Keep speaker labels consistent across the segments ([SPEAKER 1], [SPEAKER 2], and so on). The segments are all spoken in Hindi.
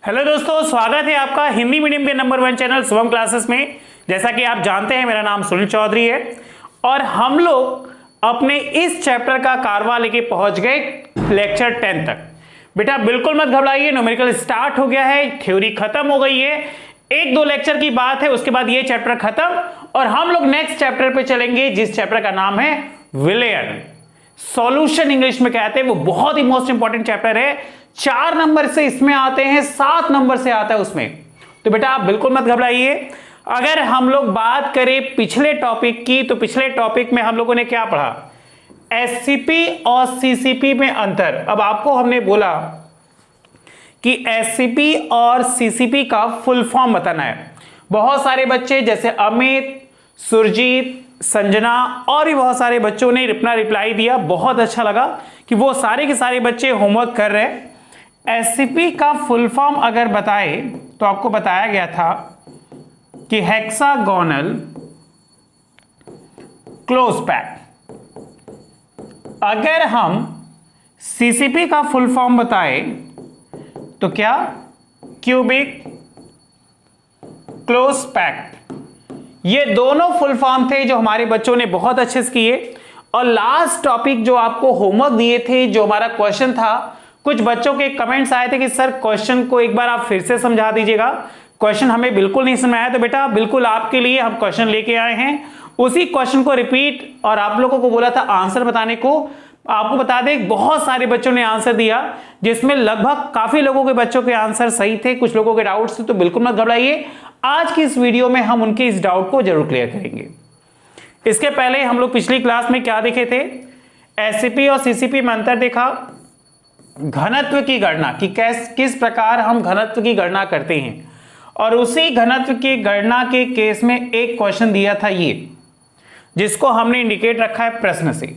[SPEAKER 1] हेलो दोस्तों, स्वागत है आपका हिंदी मीडियम के नंबर 1 चैनल शुभम क्लासेस में। जैसा कि आप जानते हैं, मेरा नाम सुनील चौधरी है और हम लोग अपने इस चैप्टर का कारवा लेके पहुंच गए लेक्चर 10 तक। बेटा बिल्कुल मत घबराइए, न्यूमेरिकल स्टार्ट हो गया है, थ्योरी खत्म हो गई है, 1-2 लेक्चर की बात है, उसके बाद ये चैप्टर खत्म और हम लोग नेक्स्ट चैप्टर पे चलेंगे जिस चैप्टर का नाम है विलेयन। सॉल्यूशन इंग्लिश में कहते हैं, वो बहुत ही मोस्ट इंपॉर्टेंट चैप्टर है। 4 नंबर से इसमें आते हैं, 7 नंबर से आता है उसमें। तो बेटा आप बिल्कुल मत घबराइए। अगर हम लोग बात करें पिछले टॉपिक की, तो पिछले टॉपिक में हम लोगों ने क्या पढ़ा? एससीपी और सीसीपी में अंतर। अब आपको हमने बोला कि एससीपी और सीसीपी का फुल फॉर्म बताना है। बहुत सारे बच्चे जैसे अमित, सुरजीत, संजना और भी बहुत सारे बच्चों ने अपना रिप्लाई दिया। बहुत अच्छा लगा कि वो सारे के सारे बच्चे होमवर्क कर रहे हैं। एससीपी का फुल फॉर्म अगर बताए तो आपको बताया गया था कि हेक्सागोनल क्लोज पैक। अगर हम सीसीपी का फुल फॉर्म बताए तो क्या? Cubic close packed. ये दोनों फुल फॉर्म थे जो हमारे बच्चों ने बहुत अच्छे से किए। और लास्ट टॉपिक जो आपको होमवर्क दिए थे, जो हमारा क्वेश्चन था, कुछ बच्चों के कमेंट्स आए थे कि सर क्वेश्चन को एक बार आप फिर से समझा दीजिएगा, क्वेश्चन हमें बिल्कुल नहीं समझ आया। तो बेटा बिल्कुल आपके लिए हम क्वेश्चन लेके आए हैं, उसी क्वेश्चन को रिपीट, और आप लोगों को बोला था आंसर बताने को। आपको बता दें बहुत सारे बच्चों ने आंसर दिया, जिसमें लगभग काफी लोगों के बच्चों के आंसर सही थे, कुछ लोगों के डाउट्स थे। तो बिल्कुल मत घबराइए, आज की इस वीडियो में हम उनके इस डाउट को जरूर क्लियर करेंगे। इसके पहले हम लोग पिछली क्लास में क्या देखे थे? एससीपी और सीसीपी में अंतर देखा, घनत्व की गणना कि किस प्रकार हम घनत्व की गणना करते हैं। और उसी घनत्व की गणना के केस में एक क्वेश्चन दिया था ये, जिसको हमने इंडिकेट रखा है प्रश्न से।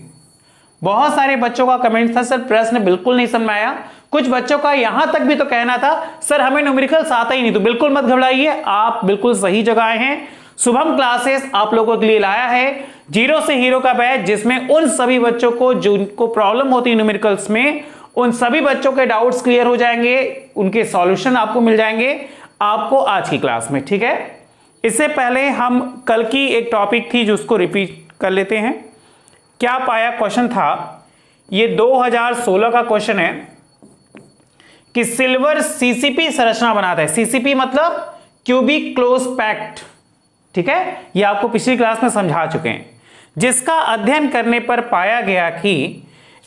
[SPEAKER 1] बहुत सारे बच्चों का कमेंट था सर प्रश्न बिल्कुल नहीं समझ आया। कुछ बच्चों का यहां तक भी तो कहना था सर हमें न्यूमेरिकल्स आता ही नहीं। तो बिल्कुल मत घबराइए, आप बिल्कुल सही जगह आए हैं। शुभम क्लासेस आप लोगों के लिए लाया है जीरो से हीरो का बैच, जिसमें उन सभी बच्चों को जिनको प्रॉब्लम होती है न्यूमेरिकल्स में, उन सभी बच्चों के डाउट्स क्लियर हो जाएंगे, उनके सॉल्यूशन आपको मिल जाएंगे आपको आज की क्लास में। ठीक है, इससे पहले हम कल की एक टॉपिक थी जो उसको रिपीट कर लेते हैं। क्या पाया? क्वेश्चन था ये 2016 का क्वेश्चन है कि सिल्वर सीसीपी संरचना बनाता है। सीसीपी मतलब क्यूबिक क्लोज पैक्ट। ठीक है, ये आपको पिछली क्लास में समझा चुके हैं, जिसका अध्ययन करने पर पाया गया कि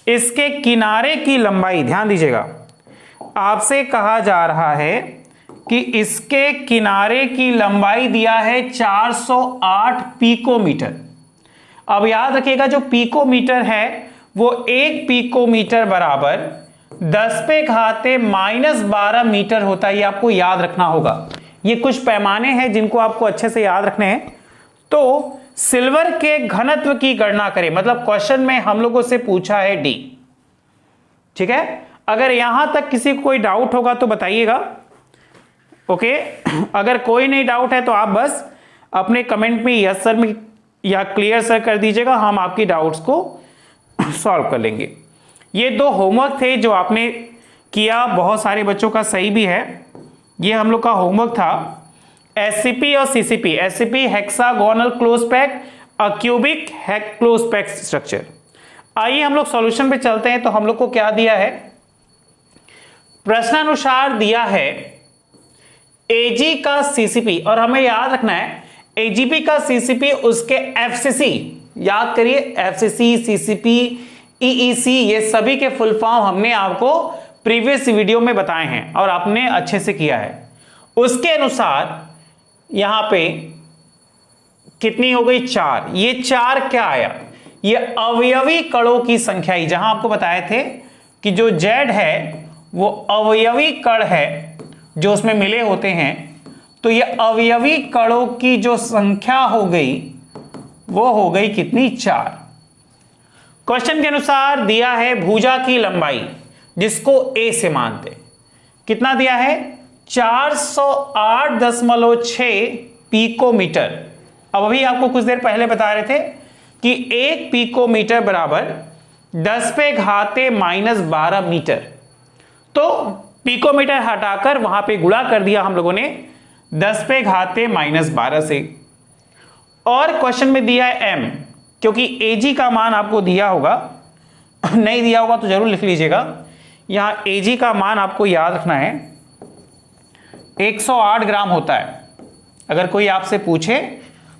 [SPEAKER 1] इसके किनारे की लंबाई, ध्यान दीजिएगा, आपसे कहा जा रहा है कि इसके किनारे की लंबाई दिया है 408 पिकोमीटर। अब याद रखिएगा जो पिकोमीटर है वो 1 पिकोमीटर बराबर 10⁻⁻12 मीटर होता है। ये आपको याद रखना होगा। ये कुछ पैमाने हैं जिनको आपको अच्छे से याद रखने हैं। तो सिल्वर के घनत्व की गणना करें, मतलब क्वेश्चन में हम लोगों से पूछा है डी। ठीक है, अगर यहां तक किसी को कोई डाउट होगा तो बताइएगा। ओके, अगर कोई नहीं डाउट है तो आप बस अपने कमेंट में यस सर में या क्लियर सर कर दीजिएगा, हम आपकी डाउट्स को सॉल्व कर लेंगे। ये 2 होमवर्क थे जो आपने किया, बहुत सारे बच्चों का सही भी है। ये हम लोग का होमवर्क था एससीपी और CCP. SCP hexagonal close pack, cubic close pack structure. आइए हम लोग सॉल्यूशन पे चलते हैं। तो हम लोग को क्या दिया है? प्रश्नानुसार दिया है एजी का सीसीपी, और हमें याद रखना है एजीपी का सीसीपी उसके एफसीसी, याद करिए एफसीसी, सीसीपी, ईईसी, ये सभी के फुल फॉर्म हमने आपको प्रीवियस वीडियो में बताए हैं और आपने अच्छे से किया है। उसके अनुसार यहां पे कितनी हो गई? 4। ये 4 क्या आया? ये अवयवी कणों की संख्या ही, जहां आपको बताए थे कि जो जेड है वो अवयवी कण है जो उसमें मिले होते हैं। तो ये अवयवी कणों की जो संख्या हो गई वो हो गई कितनी? 4। क्वेश्चन के अनुसार दिया है भुजा की लंबाई, जिसको ए से मानते, कितना दिया है? 408.6 पिकोमीटर। अब अभी आपको कुछ देर पहले बता रहे थे कि 1 पिकोमीटर बराबर 10⁻⁻12 मीटर। तो पिकोमीटर हटाकर वहां पे गुणा कर दिया हम लोगों ने 10⁻⁻12 से। और क्वेश्चन में दिया है m, क्योंकि Ag का मान आपको दिया होगा, नहीं दिया होगा तो जरूर लिख लीजिएगा। यहां Ag का मान आपको याद रखना है 108 ग्राम होता है। अगर कोई आपसे पूछे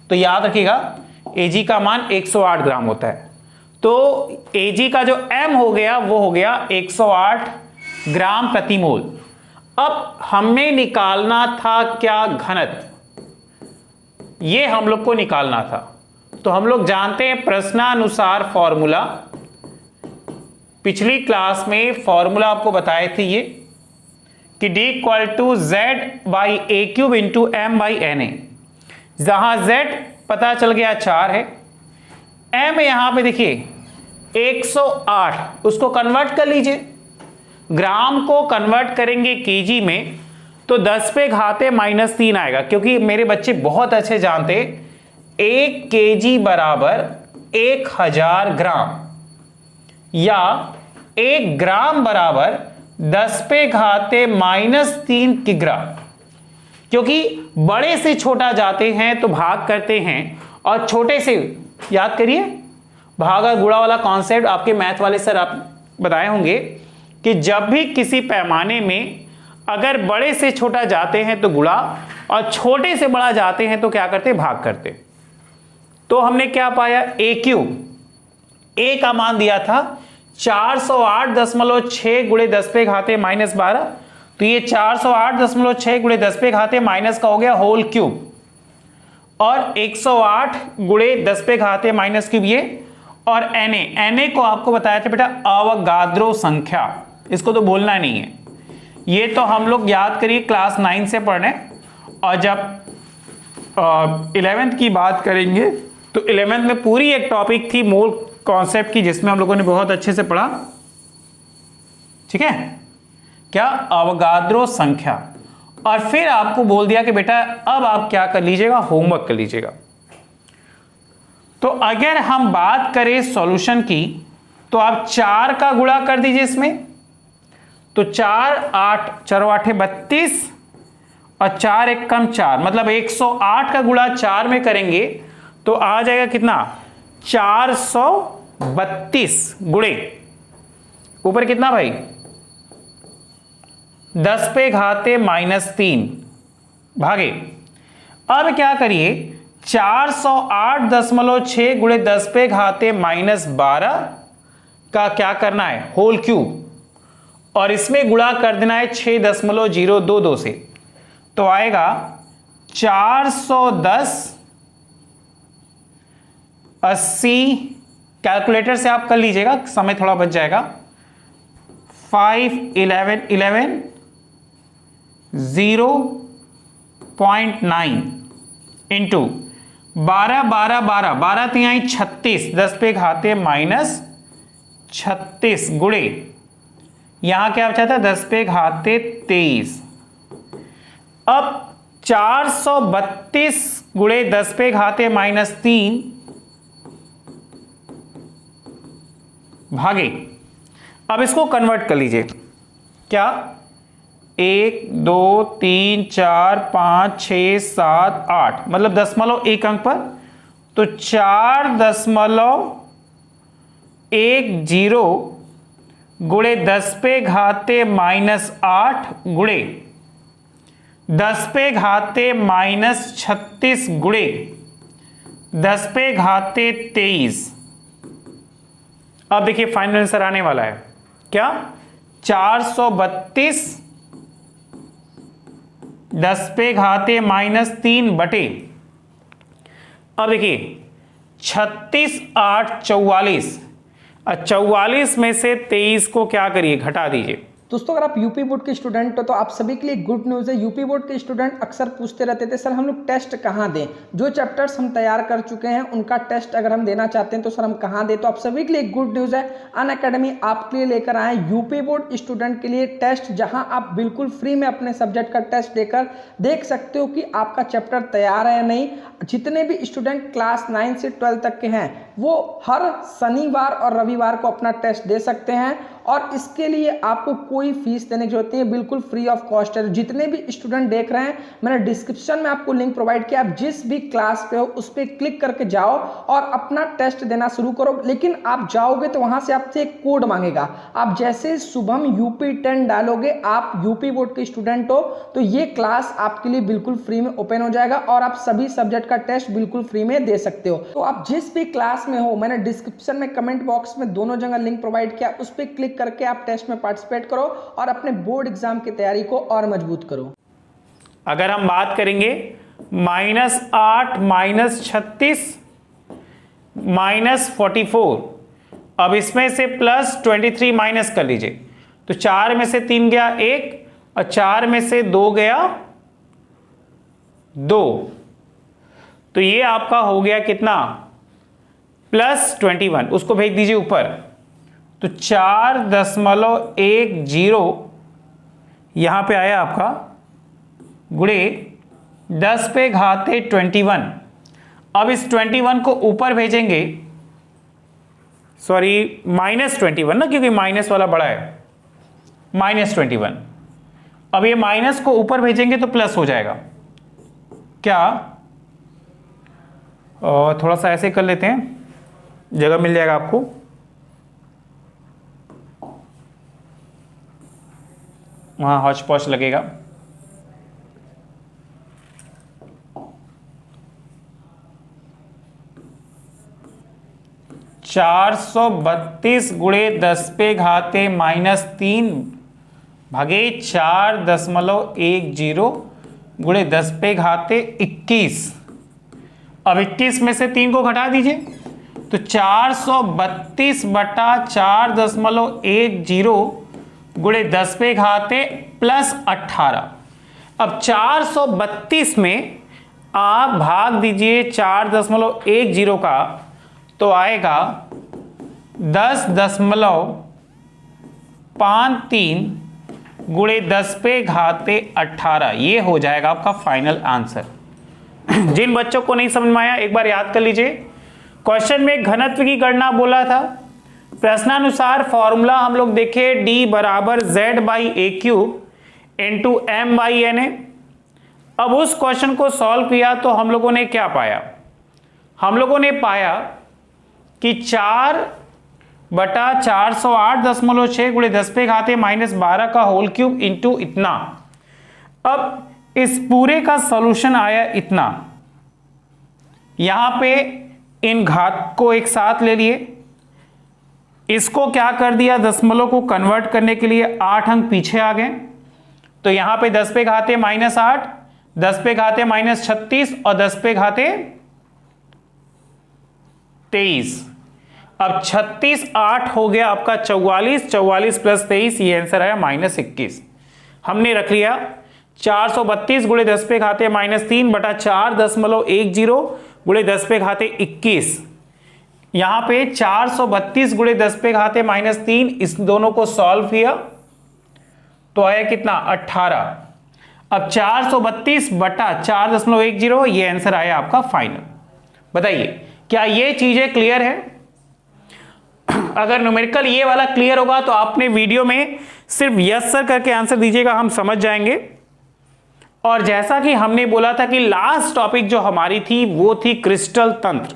[SPEAKER 1] तो याद रखिएगा Ag का मान 108 ग्राम होता है। तो Ag का जो m हो गया वो हो गया 108 ग्राम प्रति मोल। अब हमें निकालना था क्या घनत्व, ये हम लोग को निकालना था। तो हम लोग जानते हैं प्रश्नानुसार फॉर्मूला, पिछली क्लास में फॉर्मूला आपको बताए थे ये कि D = Z/A³ इंटू M/NA, जहां Z पता चल गया 4 है, M यहां पे देखिए 108, उसको कन्वर्ट कर लीजिए। ग्राम को कन्वर्ट करेंगे केजी में तो 10⁻³ आएगा, क्योंकि मेरे बच्चे बहुत अच्छे जानते 1 केजी बराबर 1000 ग्राम या 1 ग्राम बराबर 10⁻³ किग्रा। क्योंकि बड़े से छोटा जाते हैं तो भाग करते हैं, और छोटे से, याद करिए भागा गुणा वाला कॉन्सेप्ट आपके मैथ वाले सर आप बताए होंगे कि जब भी किसी पैमाने में अगर बड़े से छोटा जाते हैं तो गुणा, और छोटे से बड़ा जाते हैं तो क्या करते, भाग करते। तो हमने क्या पाया, A³ A का मान दिया था 408.6 × 10⁻⁻12, तो ये 408.6 × 10⁻⁻- का हो गया होल क्यूब, और 108 × 10⁻³ ये, और Na को आपको बताया था बेटा अवगाद्रो संख्या, इसको तो बोलना नहीं है, ये तो हम लोग याद करिए क्लास 9 से पढ़ रहे हैं। और जब 11th की बात करेंगे तो 11th में पूरी एक टॉपिक थी मोल कॉन्सेप्ट की, जिसमें हम लोगों ने बहुत अच्छे से पढ़ा, ठीक है, क्या, अवगाद्रो संख्या। और फिर आपको बोल दिया कि बेटा अब आप क्या कर लीजिएगा, होमवर्क कर लीजिएगा। तो अगर हम बात करें सॉल्यूशन की तो आप 4 का गुणा कर दीजिए इसमें, तो 4 8 4 8 32 और 4 1 कम 4, मतलब 108 का गुणा 4 में करेंगे तो आ जाएगा कितना, 432 गुणे ऊपर कितना भाई 10⁻³ भागे। अब क्या करिए 408.6 × 10⁻⁻12 का क्या करना है, होल क्यूब, और इसमें गुणा कर देना है 6.022 से, तो आएगा 410/80, कैलकुलेटर से आप कर लीजिएगा, समय थोड़ा बच जाएगा, 5 11 11 0.9 इंटू 12 12 12 12 तिहाई 36 10⁻⁻36 गुणे यहां क्या बचा था 10⁻23। अब 432 गुणे 10⁻⁻3 भागे, अब इसको कन्वर्ट कर लीजिए, क्या 1 2 3 4 5 6 7 8, मतलब 0.1 अंक पर, तो 4.10 गुणे 10⁻⁻8 गुणे 10⁻⁻36 गुणे 10⁻23। अब देखिए फाइनल आंसर आने वाला है क्या, 432 10⁻⁻3 बटे, अब देखिए 36 8 44, 44 में से 23 को क्या करिए घटा दीजिए।
[SPEAKER 2] दोस्तों अगर आप यूपी बोर्ड के स्टूडेंट हो तो आप सभी के लिए गुड न्यूज़ है। यूपी बोर्ड के स्टूडेंट अक्सर पूछते रहते थे सर हम लोग टेस्ट कहाँ दें, जो चैप्टर्स हम तैयार कर चुके हैं उनका टेस्ट अगर हम देना चाहते हैं तो सर हम कहाँ दें। तो आप सभी के लिए गुड न्यूज़ है, अनअकैडमी आपके लिए लेकर आए यूपी बोर्ड स्टूडेंट के लिए टेस्ट, जहाँ आप बिल्कुल फ्री में अपने सब्जेक्ट का टेस्ट देकर देख सकते हो कि आपका चैप्टर तैयार है या नहीं। जितने भी स्टूडेंट क्लास 9 से 12 तक के हैं वो हर शनिवार और रविवार को अपना टेस्ट दे सकते हैं, और इसके लिए आपको कोई फीस देने की जरूरत नहीं है, बिल्कुल फ्री ऑफ कॉस्ट है। जितने भी स्टूडेंट देख रहे हैं, मैंने डिस्क्रिप्शन में आपको लिंक प्रोवाइड किया, आप जिस भी क्लास पे हो उस पर क्लिक करके जाओ और अपना टेस्ट देना शुरू करो। लेकिन आप जाओगे तो वहां से आपसे एक कोड मांगेगा, आप जैसे शुभम UP10 डालोगे, आप यूपी बोर्ड के स्टूडेंट हो तो ये क्लास आपके लिए बिल्कुल फ्री में ओपन हो जाएगा और आप सभी सब्जेक्ट का टेस्ट बिल्कुल फ्री में दे सकते हो। तो आप जिस भी क्लास में हो, मैंने डिस्क्रिप्शन में कमेंट बॉक्स में दोनों जगह लिंक प्रोवाइड किया, उस पर क्लिक करके आप टेस्ट में पार्टिसिपेट करो और अपने बोर्ड एग्जाम की तैयारी को और मजबूत करो।
[SPEAKER 1] अगर हम बात करेंगे -8 -36 -44, अब इसमें से +23 माइनस कर लीजिए, तो 4 में से 3 गया 1 और 4 में से 2 गया 2, तो ये आपका हो गया कितना +21, उसको भेज दीजिए ऊपर। तो 4.10 यहां पे आया आपका, गुणे 10 पे घाते 21। अब इस 21 को ऊपर भेजेंगे, सॉरी -21 ना, क्योंकि माइनस वाला बड़ा है, -21। अब ये माइनस को ऊपर भेजेंगे तो प्लस हो जाएगा क्या? और थोड़ा सा ऐसे कर लेते हैं, जगह मिल जाएगा आपको। वहां हौच पौच लगेगा। (432 गुणे 10 पे घाते -3 भागे 4.10 गुणे 10 पे घाते 21। अब 21 में से 3 को घटा दीजिए, तो 432 बटा 4.10 गुणे 10 पे घाते +18। अब 432 में आप भाग दीजिए 4.10 का, तो आएगा 10.53 गुणे 10 पे घाते 18। ये हो जाएगा आपका फाइनल आंसर। जिन बच्चों को नहीं समझ में आया एक बार याद कर लीजिए, क्वेश्चन में घनत्व की गणना बोला था, प्रश्नानुसार फॉर्मूला हम लोग देखे D = Z/A³ × M/NA। अब उस क्वेश्चन को सॉल्व किया तो हम लोगों ने क्या पाया? हम लोगों ने पाया कि 4/408.6 गुणे 10 पे घाते -12 का होल क्यूब इंटू इतना। अब इस पूरे का सॉल्यूशन आया इतना, यहां पे इन घात को एक साथ ले लिए, इसको क्या कर दिया, दशमलव को कन्वर्ट करने के लिए 8 अंक पीछे आ गए, तो यहां पे 10 पे घाते -8, 10 पे घाते -36 और 10 पे घाते 23। अब 36 8 हो गया आपका 44, 44 + 23, ये आंसर आया -21। हमने रख लिया 432 गुणे 10 पे घाते -3 बटा 4.10 गुणे 10 पे घाते 21। यहां पे 432 गुणे 10 पे घाते -3, इस दोनों को सॉल्व किया तो आया कितना 18। अब 432 बटा 4.10, ये आंसर आया आपका फाइनल। बताइए क्या ये चीजें क्लियर है? अगर न्यूमेरिकल ये वाला क्लियर होगा तो आपने वीडियो में सिर्फ यस सर करके आंसर दीजिएगा, हम समझ जाएंगे। और जैसा कि हमने बोला था कि लास्ट टॉपिक जो हमारी थी वो थी क्रिस्टल तंत्र,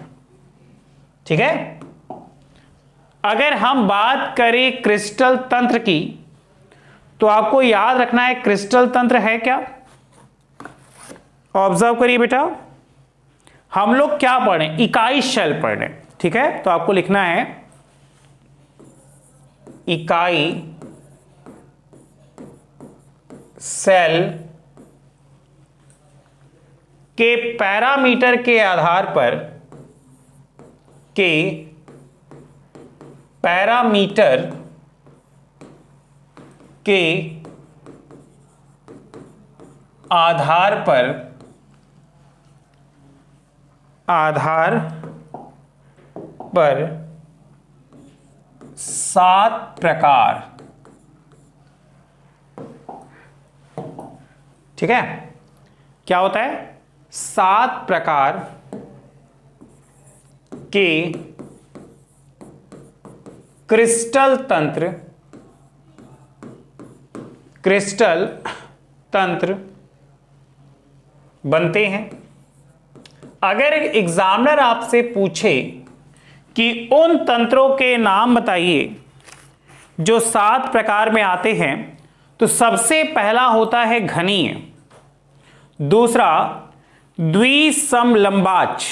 [SPEAKER 1] ठीक है। अगर हम बात करें क्रिस्टल तंत्र की तो आपको याद रखना है क्रिस्टल तंत्र है क्या। ऑब्जर्व करिए बेटा, हम लोग क्या पढ़ रहे हैं, इकाई शेल पढ़ रहे हैं, ठीक है। तो आपको लिखना है इकाई सेल के पैरामीटर के आधार पर आधार पर 7 प्रकार, ठीक है। क्या होता है? 7 प्रकार के क्रिस्टल तंत्र क्रिस्टल तंत्र बनते हैं। अगर एग्जामिनर आपसे पूछे कि उन तंत्रों के नाम बताइए जो 7 प्रकार में आते हैं, तो सबसे पहला होता है घनीय, दूसरा द्विसमलंबाच,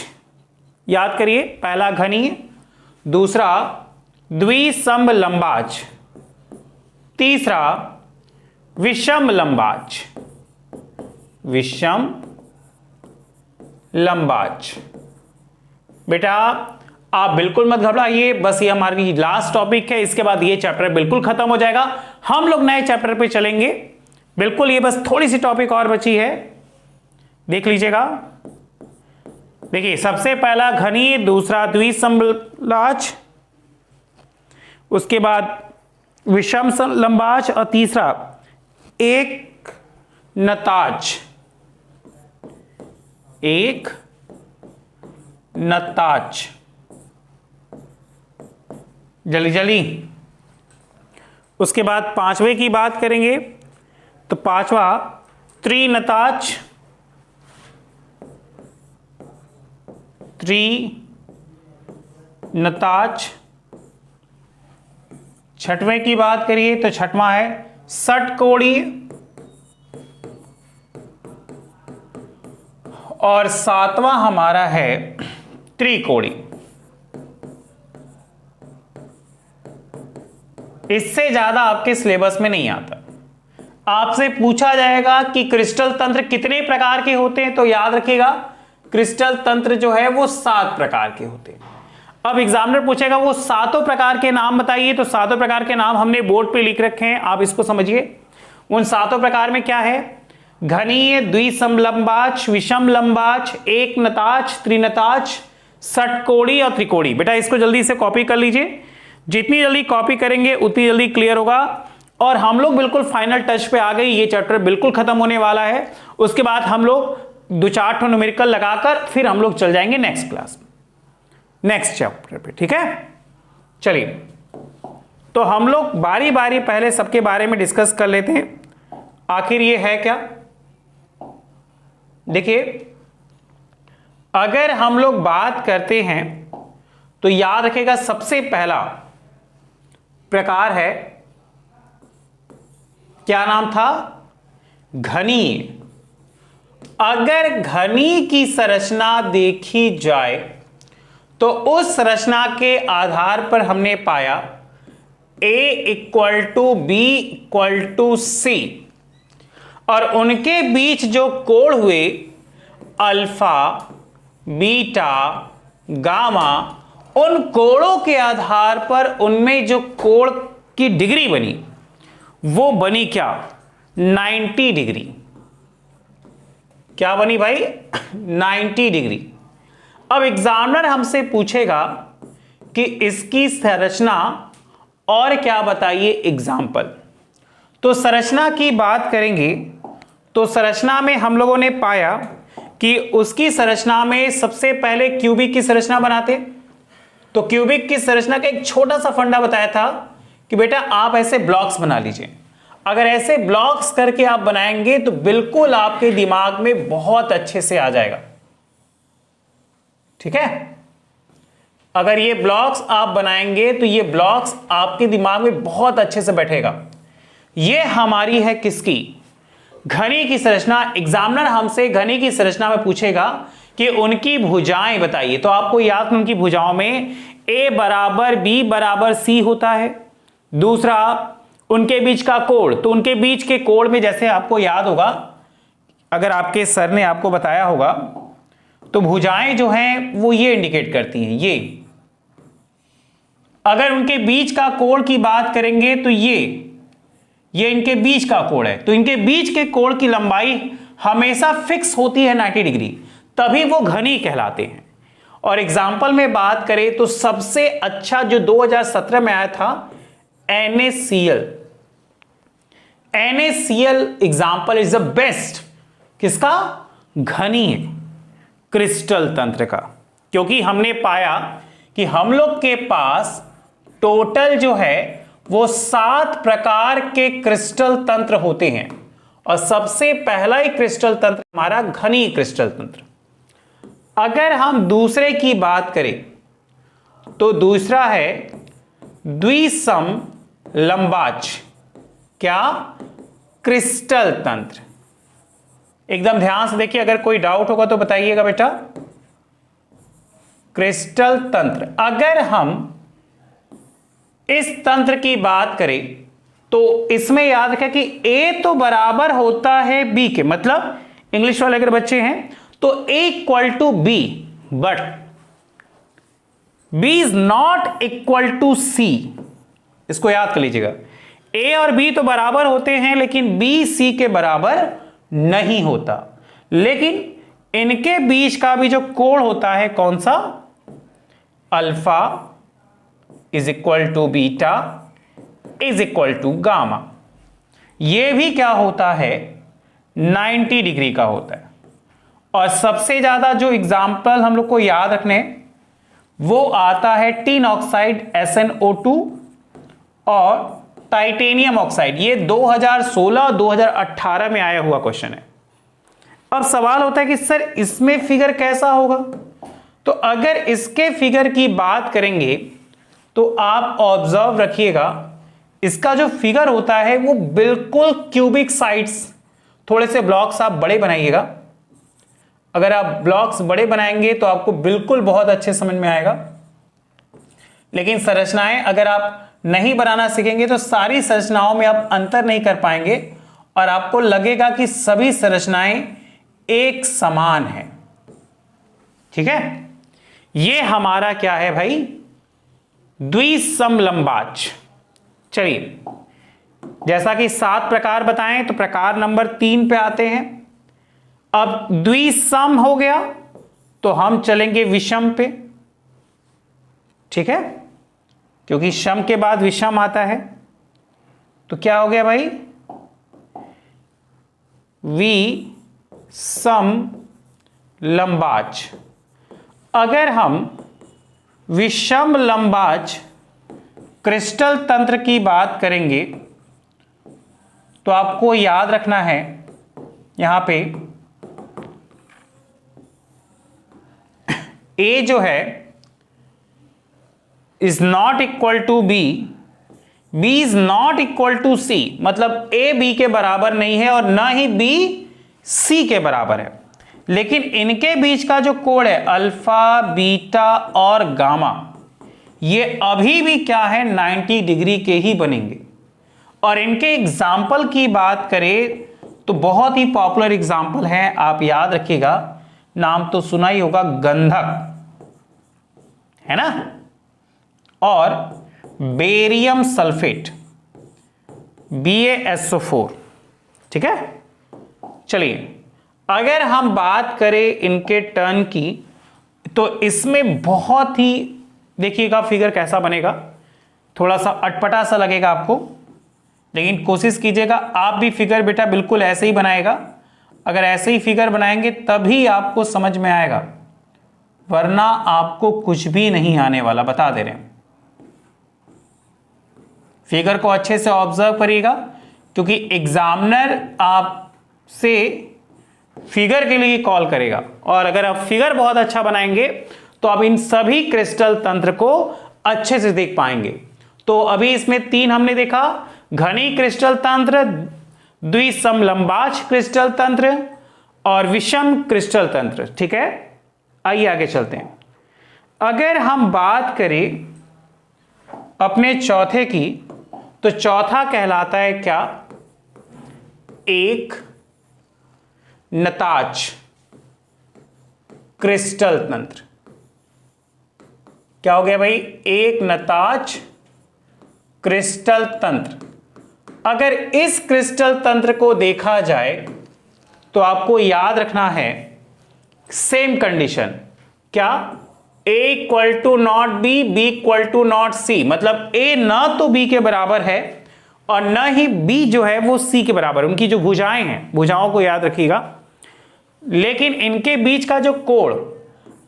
[SPEAKER 1] याद करिए, पहला घनीय, दूसरा द्विसमलंबाच, तीसरा विषमलंबाच, विषम लंबाच। बेटा आप बिल्कुल मत घबराइए, बस ये हमारी लास्ट टॉपिक है, इसके बाद ये चैप्टर बिल्कुल खत्म हो जाएगा, हम लोग नए चैप्टर पे चलेंगे। बिल्कुल ये बस थोड़ी सी टॉपिक और बची है, देख लीजिएगा। देखिए सबसे पहला घनीय, दूसरा द्विसमलंबाच, उसके बाद विषम लंबाच और तीसरा एक नताज, एक नताज। जल्दी जल्दी। उसके बाद पांचवे की बात करेंगे तो पांचवा त्रिनताज, त्रिनताज। छठवें की बात करिए तो छठवां है षटकोणीय, और सातवां हमारा है त्रिकोणीय। इससे ज्यादा आपके सिलेबस में नहीं आता। आपसे पूछा जाएगा कि क्रिस्टल तंत्र कितने प्रकार के होते हैं, तो याद रखिएगा क्रिस्टल तंत्र जो है वो 7 प्रकार के होते हैं। अब एग्जामिनर पूछेगा वो 7 प्रकार के नाम बताइए, तो 7 प्रकार के नाम हमने बोर्ड पे लिख रखे हैं, आप इसको समझिए। उन 7 प्रकार में क्या है? घनीय, द्विसमलंबाच, विषमलंबाच, एक नताज, त्रिनताज, षटकोणीय और त्रिकोणीय। बेटा इसको जल्दी से कॉपी कर लीजिए, जितनी जल्दी कॉपी करेंगे उतनी जल्दी क्लियर होगा। और हम लोग बिल्कुल फाइनल टच पे आ गए, ये चैप्टर बिल्कुल खत्म होने वाला है। उसके बाद हम लोग 2-4 न्यूमेरिकल लगाकर फिर हम लोग चल जाएंगे नेक्स्ट क्लास, नेक्स्ट चैप्टर पे, ठीक है। चलिए तो हम लोग बारी बारी पहले सबके बारे में डिस्कस कर लेते हैं, आखिर ये है क्या। देखिए अगर हम लोग बात करते हैं तो याद रखेगा सबसे पहला प्रकार है, क्या नाम था? घनीय। अगर घनी की संरचना देखी जाए तो उस संरचना के आधार पर हमने पाया A = B = C, और उनके बीच जो कोण हुए अल्फा, बीटा, गामा, उन कोणों के आधार पर उनमें जो कोण की डिग्री बनी वो बनी क्या? 90 डिग्री। क्या बनी भाई? 90 डिग्री। अब एग्जामिनर हमसे पूछेगा कि इसकी संरचना और क्या बताइए एग्जाम्पल। तो संरचना की बात करेंगे तो संरचना में हम लोगों ने पाया कि उसकी संरचना में सबसे पहले क्यूबिक की संरचना बनाते। तो क्यूबिक की संरचना का एक छोटा सा फंडा बताया था कि बेटा आप ऐसे ब्लॉक्स बना लीजिए। अगर ऐसे ब्लॉक्स करके आप बनाएंगे तो बिल्कुल आपके दिमाग में बहुत अच्छे से आ जाएगा, ठीक है। अगर ये ब्लॉक्स आप बनाएंगे तो ये ब्लॉक्स आपके दिमाग में बहुत अच्छे से बैठेगा। ये हमारी है किसकी? घनी की संरचना। एग्जामिनर हमसे घनी की संरचना में पूछेगा कि उनकी भुजाएं बताइए, तो आपको याद उनकी भुजाओं में A = B = C होता है। दूसरा उनके बीच का कोण, तो उनके बीच के कोण में जैसे आपको याद होगा, अगर आपके सर ने आपको बताया होगा, तो भुजाएं जो हैं वो ये इंडिकेट करती हैं, ये। अगर उनके बीच का कोण की बात करेंगे तो ये इनके बीच का कोण है, तो इनके बीच के कोण की लंबाई हमेशा फिक्स होती है 90 डिग्री, तभी वो घनी कहलाते हैं। और एग्जाम्पल में बात करें तो सबसे अच्छा जो 2017 में आया था NaCl। NaCl example is the best. किसका? घनी क्रिस्टल तंत्र का, क्योंकि हमने पाया कि हम लोग के पास टोटल जो है वो 7 प्रकार के क्रिस्टल तंत्र होते हैं और सबसे पहला ही क्रिस्टल तंत्र हमारा घनी क्रिस्टल तंत्र। अगर हम दूसरे की बात करें तो दूसरा है द्विसम लंबाच क्या क्रिस्टल तंत्र। एकदम ध्यान से देखिए, अगर कोई डाउट होगा तो बताइएगा बेटा। क्रिस्टल तंत्र, अगर हम इस तंत्र की बात करें तो इसमें याद रखें कि A तो बराबर होता है B के, मतलब इंग्लिश वाले अगर बच्चे हैं तो A equal to B, but B is not equal to C। इसको याद कर लीजिएगा, A और B तो बराबर होते हैं लेकिन B C के बराबर नहीं होता। लेकिन इनके बीच का भी जो कोण होता है कौन सा, alpha is equal to beta is equal to gamma, यह भी क्या होता है 90 डिग्री का होता है। और सबसे ज्यादा जो एग्जाम्पल हम लोग को याद रखने वो आता है टिन ऑक्साइड SnO2 और टाइटेनियम ऑक्साइड। ये 2016 2018 में आया हुआ क्वेश्चन है। अब सवाल होता है कि सर इसमें फिगर कैसा होगा, तो अगर इसके फिगर की बात करेंगे तो आप ऑब्जर्व रखिएगा, इसका जो फिगर होता है वो बिल्कुल क्यूबिक साइड्स, थोड़े से ब्लॉक्स आप बड़े बनाइएगा। अगर आप ब्लॉक्स बड़े बनाएंगे तो आपको बिल्कुल बहुत अच्छे समझ में आएगा। लेकिन संरचनाएं अगर आप नहीं बनाना सीखेंगे तो सारी संरचनाओं में आप अंतर नहीं कर पाएंगे और आपको लगेगा कि सभी संरचनाएं एक समान है। ठीक है, ये हमारा क्या है भाई, द्विसमलंबाच। चलिए, जैसा कि 7 प्रकार बताएं तो प्रकार नंबर 3 पे आते हैं। अब द्विसम हो गया तो हम चलेंगे विषम पे। ठीक है, क्योंकि सम के बाद विषम आता है। तो क्या हो गया भाई, विषम लंबाच। अगर हम विषम लंबाच क्रिस्टल तंत्र की बात करेंगे तो आपको याद रखना है यहां पे A जो है is not equal to B, B is not equal to C, मतलब A B के बराबर नहीं है और ना ही B C के बराबर है। लेकिन इनके बीच का जो कोण है अल्फा बीटा और गामा, ये अभी भी क्या है 90 डिग्री के ही बनेंगे। और इनके एग्जाम्पल की बात करें तो बहुत ही पॉपुलर एग्जाम्पल है, आप याद रखिएगा, नाम तो सुना ही होगा, गंधक है ना, और बेरियम सल्फेट BaSO4। ठीक है, चलिए अगर हम बात करें इनके टर्न की तो इसमें बहुत ही, देखिएगा फिगर कैसा बनेगा, थोड़ा सा अटपटा सा लगेगा आपको, लेकिन कोशिश कीजिएगा आप भी फिगर बेटा बिल्कुल ऐसे ही बनाएगा। अगर ऐसे ही फिगर बनाएंगे तभी आपको समझ में आएगा, वरना आपको कुछ भी नहीं आने वाला, बता दे रहे हैं। फिगर को अच्छे से ऑब्जर्व करिएगा क्योंकि एग्जामिनर आपसे फिगर के लिए कॉल करेगा और अगर आप फिगर बहुत अच्छा बनाएंगे तो आप इन सभी क्रिस्टल तंत्र को अच्छे से देख पाएंगे। तो अभी इसमें 3 हमने देखा, घनी क्रिस्टल तंत्र, द्विसमलंबाच क्रिस्टल तंत्र और विषम क्रिस्टल तंत्र। ठीक है, आइए आगे चलते हैं। अगर हम बात करें अपने चौथे की तो चौथा कहलाता है क्या, एक नताज क्रिस्टल तंत्र। क्या हो गया भाई, एक नताज क्रिस्टल तंत्र। अगर इस क्रिस्टल तंत्र को देखा जाए तो आपको याद रखना है सेम कंडीशन, क्या, A equal to not B, B equal to not C, मतलब A ना तो B के बराबर है और ना ही B जो है वो C के बराबर। उनकी जो भुजाएं हैं, भुजाओं को याद रखिएगा, लेकिन इनके बीच का जो कोण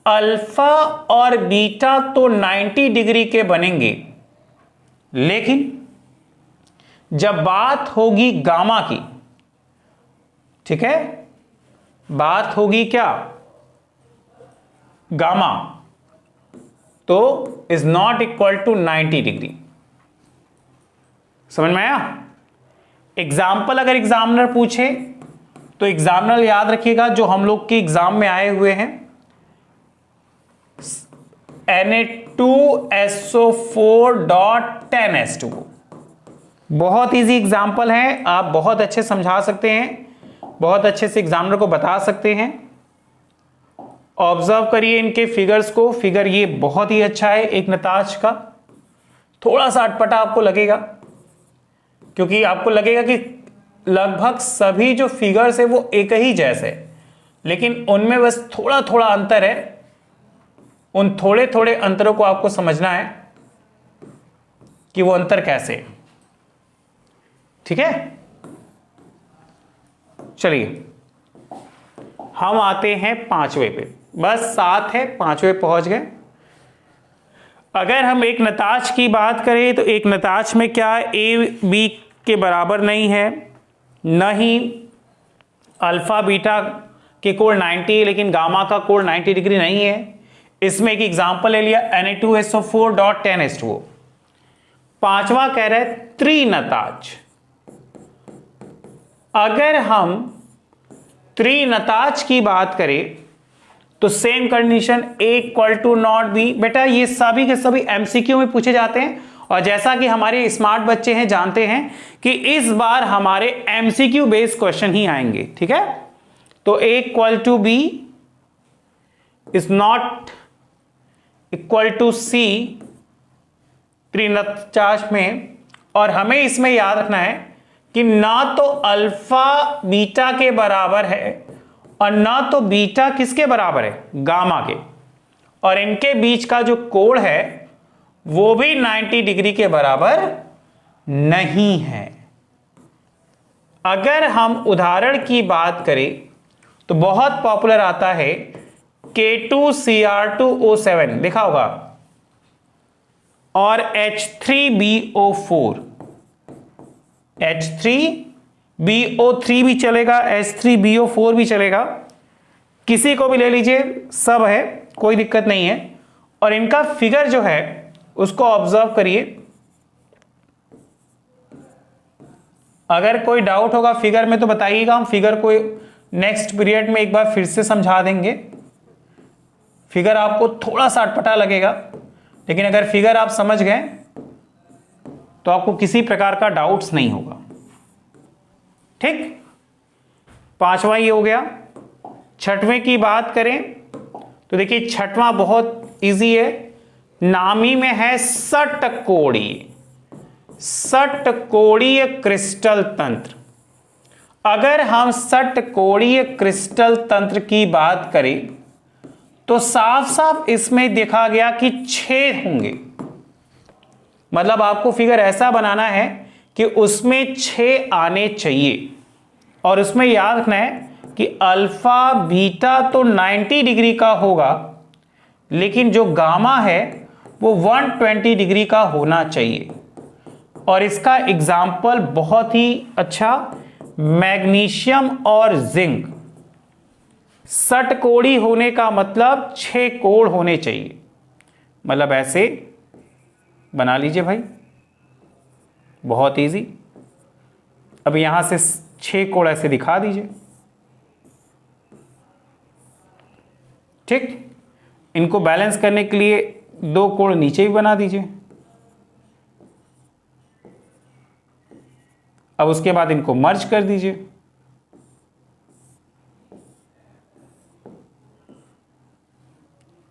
[SPEAKER 1] अल्फा और बीटा तो 90 डिग्री के बनेंगे, लेकिन जब बात होगी गामा की, ठीक है, बात होगी क्या, गामा, तो is not equal to 90 degree. समझ में आया? एग्जाम्पल अगर एग्जामिनर पूछे तो एग्जामिनर याद रखिएगा जो हम लोग के एग्जाम में आए हुए हैं, Na2SO4.10H2O। बहुत इजी एग्जाम्पल है, आप बहुत अच्छे समझा सकते हैं, बहुत अच्छे से एग्जामिनर को बता सकते हैं। ऑब्जर्व करिए इनके फिगर्स को। फिगर ये बहुत ही अच्छा है एक नताज का। थोड़ा सा अटपटा आपको लगेगा क्योंकि आपको लगेगा कि लगभग सभी जो फिगर्स है वो एक ही जैसे, लेकिन उनमें बस थोड़ा थोड़ा अंतर है। उन थोड़े थोड़े अंतरों को आपको समझना है कि वो अंतर कैसे है। ठीक है, चलिए हम आते हैं पांचवें पे। बस 7 है, पांचवें पहुंच गए। अगर हम एक नताज की बात करें तो एक नताज में क्या ए बी के बराबर नहीं है, न ही अल्फा बीटा के कोण 90 है, लेकिन गामा का कोण 90 डिग्री नहीं है। इसमें एक एग्जांपल ले लिया Na2SO4.10H2O। पांचवा कह रहे हैं त्रिनताज। अगर हम त्रिनताज की बात करें तो same condition A equal to not B. बेटा ये सभी के सभी एमसीक्यू में पूछे जाते हैं, और जैसा कि हमारे स्मार्ट बच्चे हैं जानते हैं कि इस बार हमारे एमसीक्यू बेस्ड क्वेश्चन ही आएंगे। ठीक है, तो A equal to B is not equal to C त्रिनताज में। और हमें इसमें याद रखना है कि ना तो अल्फा बीटा के बराबर है और ना तो बीटा किसके बराबर है, गामा के, और इनके बीच का जो कोण है वो भी 90 डिग्री के बराबर नहीं है। अगर हम उदाहरण की बात करें तो बहुत पॉपुलर आता है K2Cr2O7 लिखा होगा और H3BO4। H3BO3 भी चलेगा, H3BO4 भी चलेगा, किसी को भी ले लीजिए, सब है, कोई दिक्कत नहीं है। और इनका फिगर जो है उसको ऑब्जर्व करिए। अगर कोई डाउट होगा फिगर में तो बताइएगा, हम फिगर को नेक्स्ट पीरियड में एक बार फिर से समझा देंगे। फिगर आपको थोड़ा सा अटपटा लगेगा, लेकिन अगर फिगर आप समझ गए तो आपको किसी प्रकार का डाउट्स नहीं होगा। ठीक, पांचवा ये हो गया। छठवें की बात करें तो देखिए छठवां बहुत इजी है, नामी में है षटकोणीय। षटकोणीय क्रिस्टल तंत्र। अगर हम षटकोणीय क्रिस्टल तंत्र की बात करें तो साफ साफ इसमें देखा गया कि 6 होंगे। मतलब आपको फिगर ऐसा बनाना है कि उसमें 6 आने चाहिए, और उसमें याद रखना है कि अल्फा बीटा तो 90 डिग्री का होगा, लेकिन जो गामा है वो 120 डिग्री का होना चाहिए। और इसका एग्जाम्पल बहुत ही अच्छा, मैग्नीशियम और जिंक। षटकोणी होने का मतलब 6 कोण होने चाहिए। मतलब ऐसे बना लीजिए भाई, बहुत इजी। अब यहां से 6 कोण ऐसे दिखा दीजिए। ठीक, इनको बैलेंस करने के लिए 2 कोण नीचे भी बना दीजिए। अब उसके बाद इनको मर्ज कर दीजिए।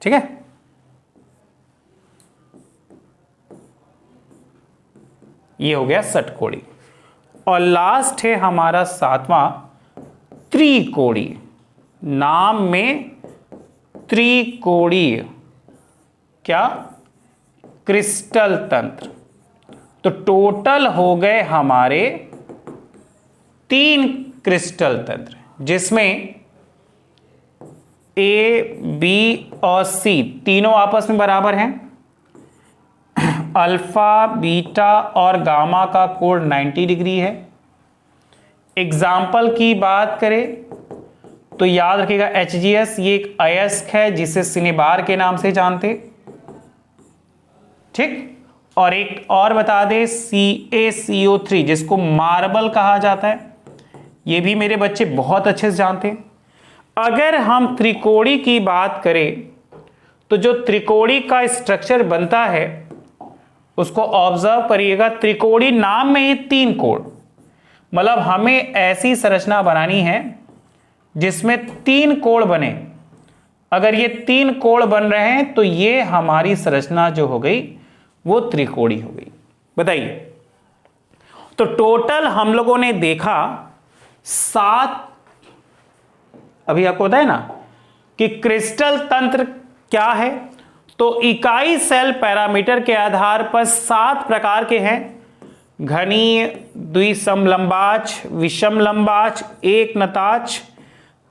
[SPEAKER 1] ठीक है, ये हो गया षटकोणी। और लास्ट है हमारा 7वां त्रिकोणीय। नाम में त्रिकोणीय क्या, क्रिस्टल तंत्र। तो टोटल हो गए हमारे 3 क्रिस्टल तंत्र, जिसमें A, B और C तीनों आपस में बराबर हैं, अल्फा, बीटा और गामा का कोण 90 डिग्री है। एग्जाम्पल की बात करें तो याद रखिएगा HGS ये एक अयस्क है जिसे सिनेबार के नाम से जानते, ठीक। और एक और बता दें CaCO3 जिसको मार्बल कहा जाता है, ये भी मेरे बच्चे बहुत अच्छे से जानते हैं। अगर हम त्रिकोणी की बात करें तो जो त्रिकोणी का स्ट्रक्चर बनता है उसको ऑब्जर्व करिएगा। त्रिकोणी नाम में ही 3 कोण, मतलब हमें ऐसी संरचना बनानी है जिसमें 3 कोण बने। अगर ये 3 कोण बन रहे हैं तो ये हमारी संरचना जो हो गई वो त्रिकोणी हो गई। बताइए, तो टोटल हम लोगों ने देखा 7, अभी आपको बताया ना कि क्रिस्टल तंत्र क्या है, तो इकाई सेल पैरामीटर के आधार पर 7 प्रकार के हैं। घनीय, द्विसमलंबाच, विषमलंबाच, एकनताच,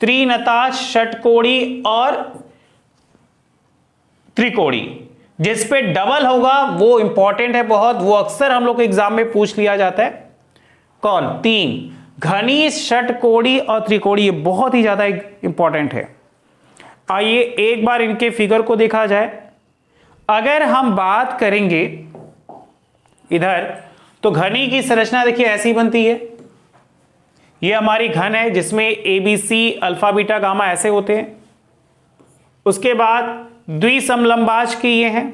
[SPEAKER 1] त्रिनताच, षटकोणी और त्रिकोणी। जिस पे डबल होगा वो इंपॉर्टेंट है बहुत, वो अक्सर हम लोग एग्जाम में पूछ लिया जाता है। कौन? 3, घनीय, षटकोणी और त्रिकोणी, ये बहुत ही ज्यादा इंपॉर्टेंट है। आइए एक बार इनके फिगर को देखा जाए। अगर हम बात करेंगे इधर तो घनी की संरचना देखिए ऐसी बनती है। ये हमारी घन है जिसमें ABC, अल्फा, बीटा, गामा ऐसे होते हैं। उसके बाद द्विसमलंबाच की ये है,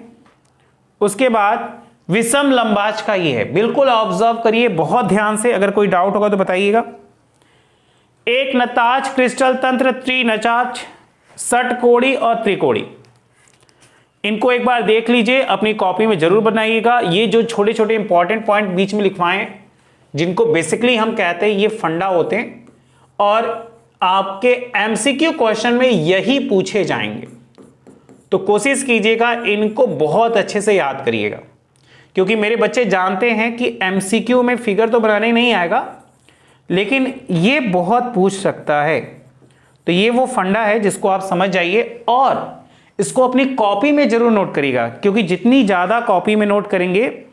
[SPEAKER 1] उसके बाद विषम लंबाच का ये है। बिल्कुल ऑब्जर्व करिए बहुत ध्यान से, अगर कोई डाउट होगा तो बताइएगा। एक नताच, क्रिस्टल तंत्र, त्रिनताच, षटकोणी और त्रिकोणी, इनको एक बार देख लीजिए, अपनी कॉपी में जरूर बनाइएगा। ये जो छोटे छोटे इंपॉर्टेंट पॉइंट बीच में लिखवाएं जिनको बेसिकली हम कहते हैं ये फंडा होते हैं और आपके MCQ क्वेश्चन में यही पूछे जाएंगे। तो कोशिश कीजिएगा इनको बहुत अच्छे से याद करिएगा, क्योंकि मेरे बच्चे जानते हैं कि MCQ में फिगर तो बनाने नहीं आएगा लेकिन ये बहुत पूछ सकता है। तो ये वो फंडा है जिसको आप समझ जाइए और इसको अपनी कॉपी में जरूर नोट करिएगा, क्योंकि जितनी ज्यादा कॉपी में नोट करेंगे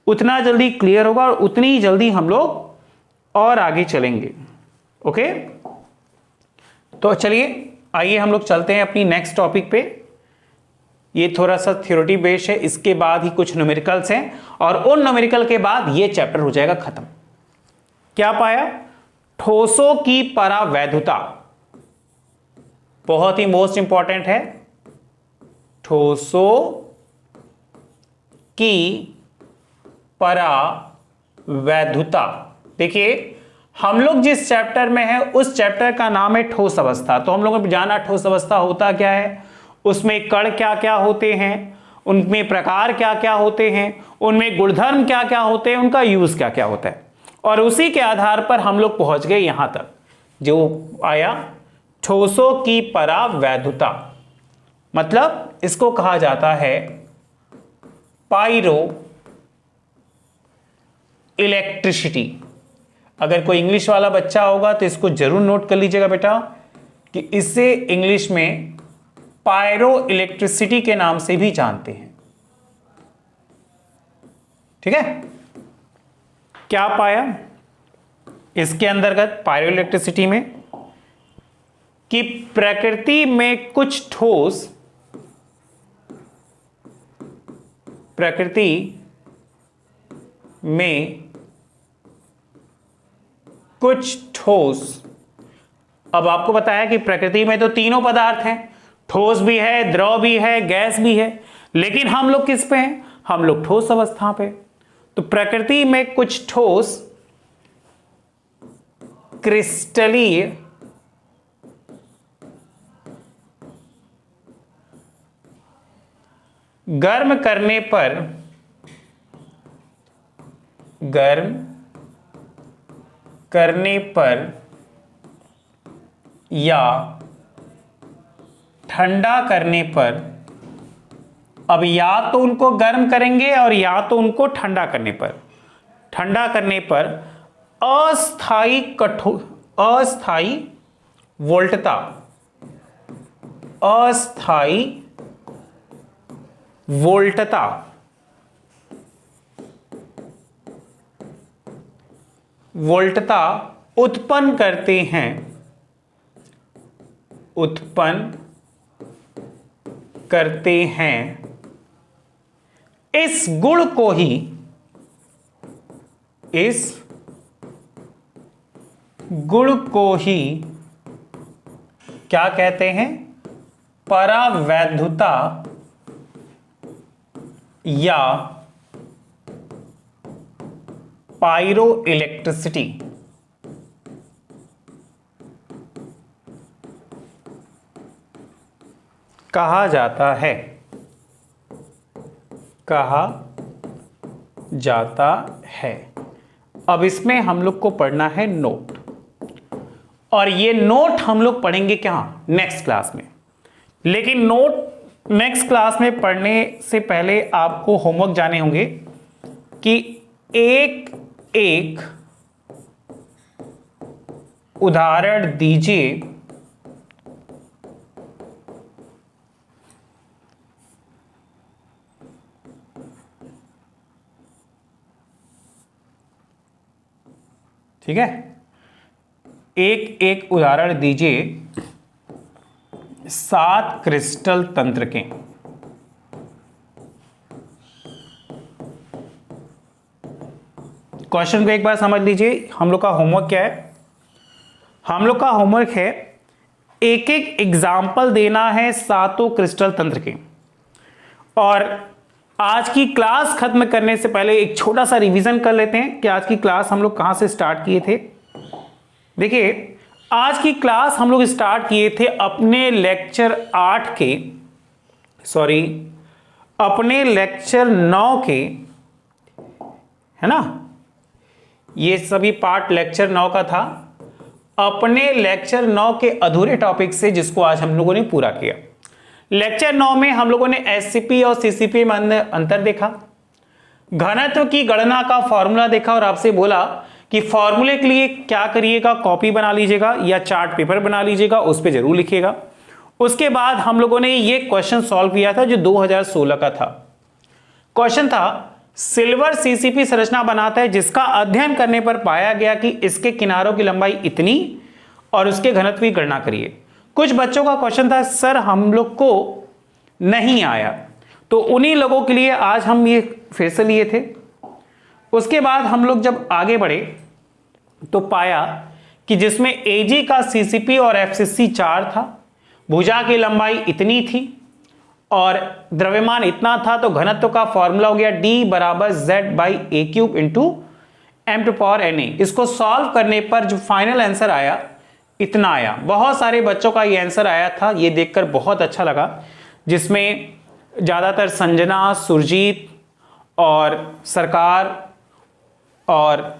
[SPEAKER 1] उतना जल्दी क्लियर होगा और उतनी ही जल्दी हम लोग और आगे चलेंगे। ओके, तो चलिए आइए हम लोग चलते हैं अपनी नेक्स्ट टॉपिक पे। ये थोड़ा सा थ्योरेटी बेस्ड है, इसके बाद ही कुछ न्यूमेरिकल्स हैं और उन न्यूमेरिकल के बाद ये चैप्टर हो जाएगा खत्म। क्या पाया? ठोसों की परावैधुता, बहुत ही मोस्ट इंपॉर्टेंट है। ठोसों की परावैधुता। देखिए हम लोग जिस चैप्टर में है उस चैप्टर का नाम है ठोस अवस्था। तो हम लोगों ने जाना ठोस अवस्था होता क्या है, उसमें कण क्या क्या होते हैं, उनमें प्रकार क्या क्या होते हैं, उनमें गुणधर्म क्या क्या होते हैं, उनका यूज क्या क्या होता है, और उसी के आधार पर हम लोग पहुंच गए यहां तक जो आया ठोसों की परावैधुता। मतलब इसको कहा जाता है पायरो इलेक्ट्रिसिटी। अगर कोई इंग्लिश वाला बच्चा होगा तो इसको जरूर नोट कर लीजिएगा बेटा कि इसे इंग्लिश में पायरो इलेक्ट्रिसिटी के नाम से भी जानते हैं। ठीक है, क्या पाया इसके अंतर्गत पायरो इलेक्ट्रिसिटी में कि प्रकृति में कुछ ठोस, प्रकृति में कुछ ठोस, अब आपको बताया कि प्रकृति में तो तीनों पदार्थ हैं, ठोस भी है, द्रव भी है, गैस भी है, लेकिन हम लोग किस पे हैं? हम लोग ठोस अवस्था पे। तो प्रकृति में कुछ ठोस क्रिस्टलीय गर्म करने पर या ठंडा करने पर, अब या तो उनको गर्म करेंगे और या तो उनको ठंडा करने पर, ठंडा करने पर अस्थाई वोल्टता, अस्थाई वोल्टता वोल्टता उत्पन्न करते हैं इस गुण को ही क्या कहते हैं? परावैद्युता या पायरो इलेक्ट्रिसिटी कहा जाता है। अब इसमें हम लोग को पढ़ना है नोट, और ये नोट हम लोग पढ़ेंगे क्या? नेक्स्ट क्लास में। लेकिन नोट नेक्स्ट क्लास में पढ़ने से पहले आपको होमवर्क जाने होंगे कि एक एक उदाहरण दीजिए ठीक है, एक एक उदाहरण दीजिए 7 क्रिस्टल तंत्र के। क्वेश्चन को एक बार समझ लीजिए। हम लोग का होमवर्क क्या है? हम लोग का होमवर्क है एक एक एग्जाम्पल देना है 7 क्रिस्टल तंत्र के। और आज की क्लास खत्म करने से पहले एक छोटा सा रिवीजन कर लेते हैं कि आज की क्लास हम लोग कहां से स्टार्ट किए थे। देखिए, आज की क्लास हम लोग स्टार्ट किए थे अपने लेक्चर 9 के, है ना? ये सभी पार्ट लेक्चर 9 का था। अपने लेक्चर 9 के अधूरे टॉपिक से जिसको आज हम लोगों ने पूरा किया। लेक्चर 9 में हम लोगों ने एससीपी और सीसीपी में अंतर देखा, घनत्व की गणना का फॉर्मूला देखा, और आपसे बोला कि फॉर्मूले के लिए क्या करिएगा, कॉपी बना लीजिएगा या चार्ट पेपर बना लीजिएगा, उस पर जरूर लिखिएगा। उसके बाद हम लोगों ने ये क्वेश्चन सॉल्व किया था जो 2016 का था। क्वेश्चन था सिल्वर सीसीपी संरचना बनाता है जिसका अध्ययन करने पर पाया गया कि इसके किनारों की लंबाई इतनी और उसके घनत्व की गणना करिए। कुछ बच्चों का क्वेश्चन था सर हम लोग को नहीं आया, तो उन्हीं लोगों के लिए आज हम ये फिर से लिए थे। उसके बाद हम लोग जब आगे बढ़े तो पाया कि जिसमें एजी का सीसीपी और एफसीसी 4 था, भुजा की लंबाई इतनी थी और द्रव्यमान इतना था, तो घनत्व का फॉर्मूला हो गया D = Z/A³ × m⁴ Na। इसको सॉल्व करने पर जो फाइनल आंसर आया इतना आया। बहुत सारे बच्चों का ये आंसर आया था, ये देखकर बहुत अच्छा लगा, जिसमें ज्यादातर संजना, सुरजीत और सरकार और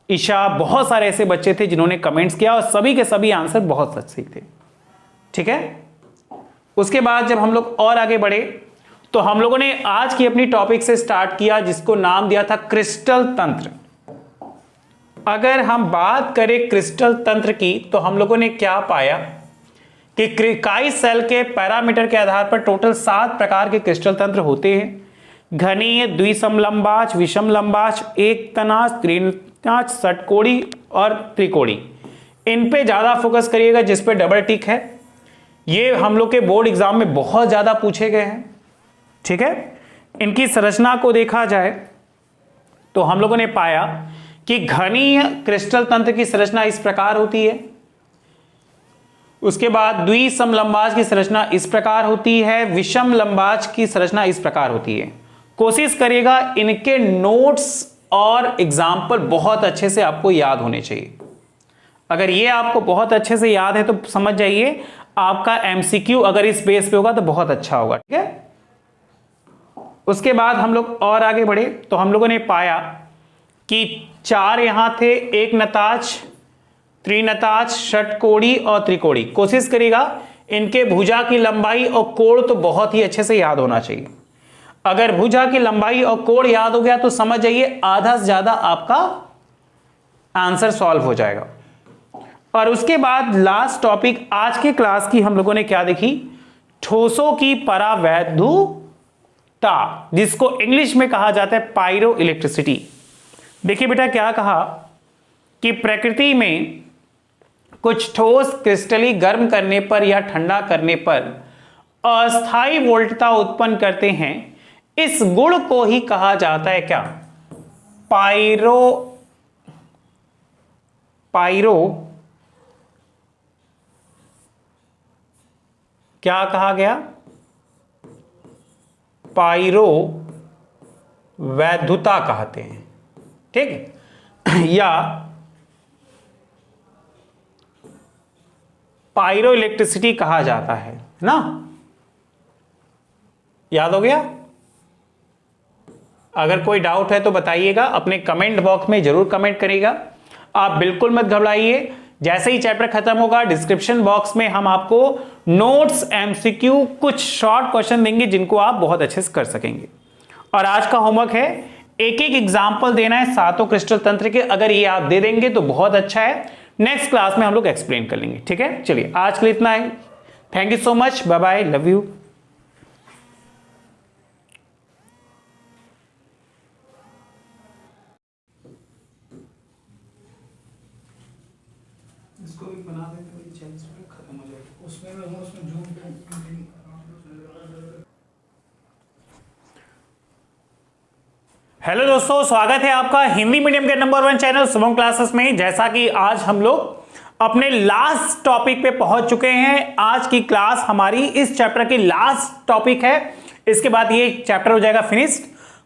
[SPEAKER 1] ईशा, बहुत सारे ऐसे बच्चे थे जिन्होंने कमेंट्स किया और सभी के सभी आंसर बहुत अच्छे थे। ठीक है, उसके बाद जब हम लोग और आगे बढ़े तो हम लोगों ने आज की अपनी टॉपिक से स्टार्ट किया जिसको नाम दिया था क्रिस्टल तंत्र। अगर हम बात करें क्रिस्टल तंत्र की तो हम लोगों ने क्या पाया कि काई सेल के पैरामीटर के आधार पर टोटल 7 प्रकार के क्रिस्टल तंत्र होते हैं। घनीय, द्विसमलंबाच, विषमलंबाच, एक तनाच, त्रिनाच, षटकोणी और त्रिकोणी। इन पे ज्यादा फोकस करिएगा जिस पे डबल टिक है। ये हम लोग के बोर्ड एग्जाम में बहुत ज्यादा पूछे गए हैं। ठीक है, इनकी संरचना को देखा जाए तो हम लोगों ने पाया कि घनीय क्रिस्टल तंत्र की संरचना इस प्रकार होती है। उसके बाद द्विसमलंबाच की संरचना इस प्रकार होती है, विषम लंबाच की संरचना इस प्रकार होती है। कोशिश करिएगा इनके नोट्स और एग्जाम्पल बहुत अच्छे से आपको याद होने चाहिए। अगर ये आपको बहुत अच्छे से याद है तो समझ जाइए आपका एमसीक्यू अगर इस बेस पे होगा तो बहुत अच्छा होगा। ठीक है, उसके बाद हम लोग और आगे बढ़े तो हम लोगों ने पाया कि 4 यहां थे, एक नताच, त्रिनताच, षटकोणी और त्रिकोणी। कोशिश करिएगा इनके भुजा की लंबाई और कोण तो बहुत ही अच्छे से याद होना चाहिए। अगर भुजा की लंबाई और कोण याद हो गया तो समझ जाइए आधा से ज्यादा आपका आंसर सॉल्व हो जाएगा। और उसके बाद लास्ट टॉपिक आज के क्लास की हम लोगों ने क्या देखी, ठोसों की परावैद्युता, जिसको इंग्लिश में कहा जाता है पायरो इलेक्ट्रिसिटी। देखिए बेटा क्या कहा कि प्रकृति में कुछ ठोस क्रिस्टली गर्म करने पर या ठंडा करने पर अस्थायी वोल्टता उत्पन्न करते हैं, इस गुण को ही कहा जाता है क्या? पायरो क्या कहा गया? पायरो वैधुता कहते हैं, ठीक है, या पायरो इलेक्ट्रिसिटी कहा जाता है ना। याद हो गया? अगर कोई डाउट है तो बताइएगा, अपने कमेंट बॉक्स में जरूर कमेंट करिएगा। आप बिल्कुल मत घबराइए, जैसे ही चैप्टर खत्म होगा डिस्क्रिप्शन बॉक्स में हम आपको नोट्स, एमसीक्यू, कुछ शॉर्ट क्वेश्चन देंगे जिनको आप बहुत अच्छे से कर सकेंगे। और आज का होमवर्क है एक एक एग्जाम्पल देना है सातों क्रिस्टल तंत्र के। अगर ये आप दे देंगे तो बहुत अच्छा है, नेक्स्ट क्लास में हम लोग एक्सप्लेन कर लेंगे, ठीक है। चलिए आज के लिए इतना है, thank you so much, bye bye, love you.
[SPEAKER 3] इसको भी बना देते हैं, चैलेंज खत्म हो जाएगा। उसमें जूम पे
[SPEAKER 1] हेलो दोस्तों, स्वागत है आपका हिंदी मीडियम के नंबर 1 चैनल शुभम क्लासेस में। जैसा कि आज हम लोग अपने लास्ट टॉपिक पे पहुंच चुके हैं। आज की क्लास हमारी इस चैप्टर की लास्ट टॉपिक है, इसके बाद ये चैप्टर हो जाएगा फिनिश्ड।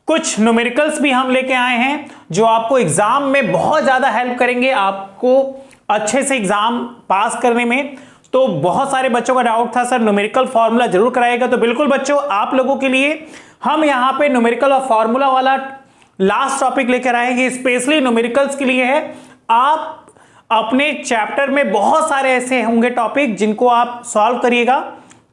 [SPEAKER 1] कुछ न्यूमेरिकल्स भी हम लेके आए हैं जो आपको एग्जाम में बहुत ज्यादा हेल्प करेंगे, आपको अच्छे से एग्जाम पास करने में। तो बहुत सारे बच्चों का डाउट था, सर न्यूमेरिकल फॉर्मूला जरूर कराएगा। तो बिल्कुल बच्चों, आप लोगों के लिए हम यहां पे न्यूमेरिकल और फॉर्मूला वाला लास्ट टॉपिक लेकर आएंगे, स्पेशली न्यूमेरिकल्स के लिए है। आप अपने चैप्टर में बहुत सारे ऐसे होंगे टॉपिक जिनको आप सॉल्व करिएगा।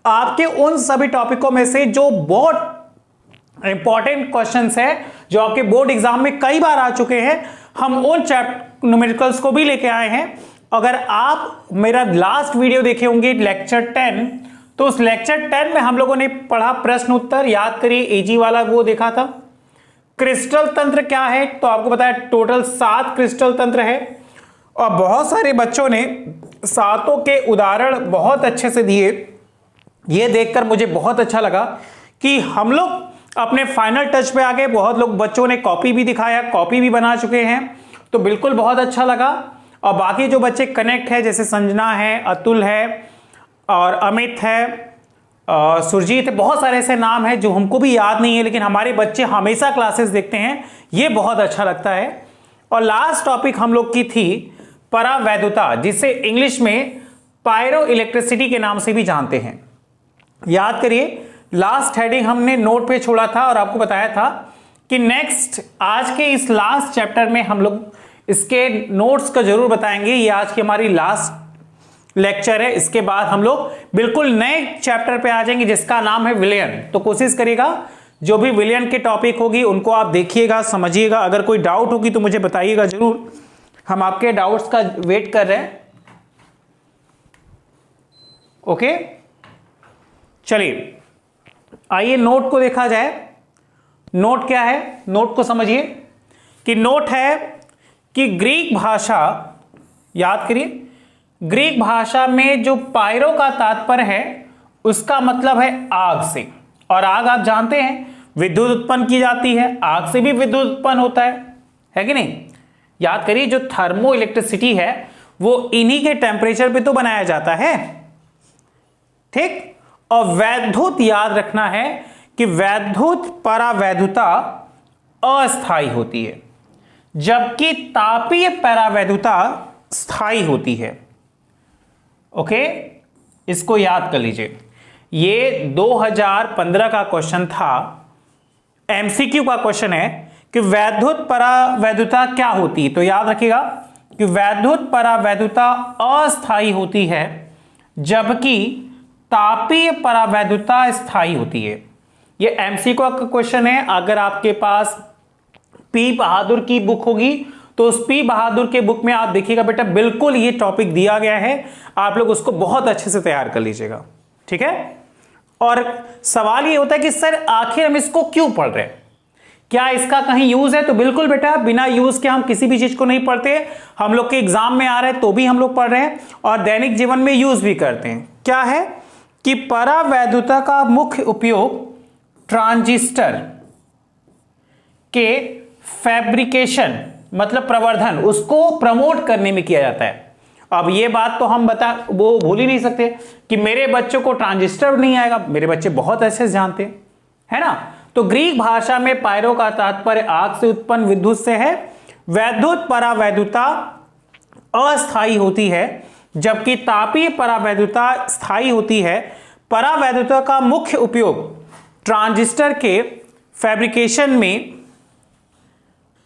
[SPEAKER 1] आपके उन सभी टॉपिकों में से जो बहुत इंपॉर्टेंट क्वेश्चंस है, जो आपके बोर्ड एग्जाम में कई बार आ चुके हैं, हम उन न्यूमेरिकल्स को भी लेके आए हैं। अगर आप मेरा लास्ट वीडियो देखे होंगे लेक्चर 10, तो उस लेक्चर 10 में हम लोगों ने पढ़ा प्रश्न उत्तर, याद करिए, एजी वाला वो देखा था। क्रिस्टल तंत्र क्या है, तो आपको बताया टोटल 7 क्रिस्टल तंत्र है। और बहुत सारे बच्चों ने सातों के उदाहरण बहुत अच्छे से दिए। ये देखकर मुझे बहुत अच्छा लगा कि हम लोग अपने फाइनल टच पे आ गए। बहुत लोग बच्चों ने कॉपी भी दिखाया, कॉपी भी बना चुके हैं, तो बिल्कुल बहुत अच्छा लगा। और बाकी जो बच्चे कनेक्ट है, जैसे संजना है, अतुल है और अमित है, सुरजीत है, बहुत सारे ऐसे नाम हैं जो हमको भी याद नहीं है, लेकिन हमारे बच्चे हमेशा क्लासेस देखते हैं, ये बहुत अच्छा लगता है। और लास्ट टॉपिक हम लोग की थी परावैधुता, जिसे इंग्लिश में पायरो इलेक्ट्रिसिटी के नाम से भी जानते हैं। याद करिए, लास्ट हेडिंग हमने नोट पे छोड़ा था और आपको बताया था कि नेक्स्ट आज के इस लास्ट चैप्टर में हम लोग इसके नोट्स का जरूर बताएंगे। ये आज की हमारी लास्ट लेक्चर है। इसके बाद हम लोग बिल्कुल नए चैप्टर पे आ जाएंगे जिसका नाम है विलयन। तो कोशिश करिएगा जो भी विलयन के टॉपिक होगी उनको आप देखिएगा, समझिएगा। अगर कोई डाउट होगी तो मुझे बताइएगा जरूर, हम आपके डाउट्स का वेट कर रहे हैं। ओके, चलिए आइए नोट को देखा जाए। नोट क्या है, नोट को समझिए कि नोट है कि ग्रीक भाषा, याद करिए, ग्रीक भाषा में जो पायरो का तात्पर्य है उसका मतलब है आग से। और आग आप जानते हैं विद्युत उत्पन्न की जाती है, आग से भी विद्युत उत्पन्न होता है कि नहीं। याद करिए, जो थर्मो इलेक्ट्रिसिटी है वो इन्हीं के टेम्परेचर पे तो बनाया जाता है, ठीक। और वैद्युत, याद रखना है कि वैद्युत परावैधुता अस्थायी होती है, जबकि तापीय परावैधुता स्थायी होती है। ओके, इसको याद कर लीजिए। ये 2015 का क्वेश्चन था, एमसीक्यू का क्वेश्चन है कि वैद्युत परावैधुता क्या होती है। तो याद रखिएगा कि वैद्युत परावैधुता अस्थायी होती है, जबकि तापीय परावैधुता स्थायी होती है। ये एमसीक्यू का क्वेश्चन है। अगर आपके पास पी बहादुर की बुक होगी तो उस पी बहादुर के बुक में आप देखिएगा बेटा, बिल्कुल ये टॉपिक दिया गया है, आप लोग उसको बहुत अच्छे से तैयार कर लीजिएगा, ठीक है। और सवाल ये होता है कि सर आखिर हम इसको क्यों पढ़ रहे हैं, क्या इसका कहीं यूज है? तो बिल्कुल बेटा, बिना यूज के हम किसी भी चीज को नहीं पढ़ते। हम लोग के एग्जाम में आ रहे हैं तो भी हम लोग पढ़ रहे हैं और दैनिक जीवन में यूज भी करते हैं। क्या है कि परावैद्युता का मुख्य उपयोग ट्रांजिस्टर के फैब्रिकेशन मतलब प्रवर्धन, उसको प्रमोट करने में किया जाता है। अब ये बात तो हम वो भूल ही नहीं सकते कि मेरे बच्चों को ट्रांजिस्टर नहीं आएगा, मेरे बच्चे बहुत अच्छे से जानते हैं, है ना। तो ग्रीक भाषा में पायरो का तात्पर्य आग से उत्पन्न विद्युत से है। वैद्युत परावैद्युता अस्थायी होती है जबकि तापीय परावैद्युता स्थायी होती है। परावैद्युता का मुख्य उपयोग ट्रांजिस्टर के फैब्रिकेशन में,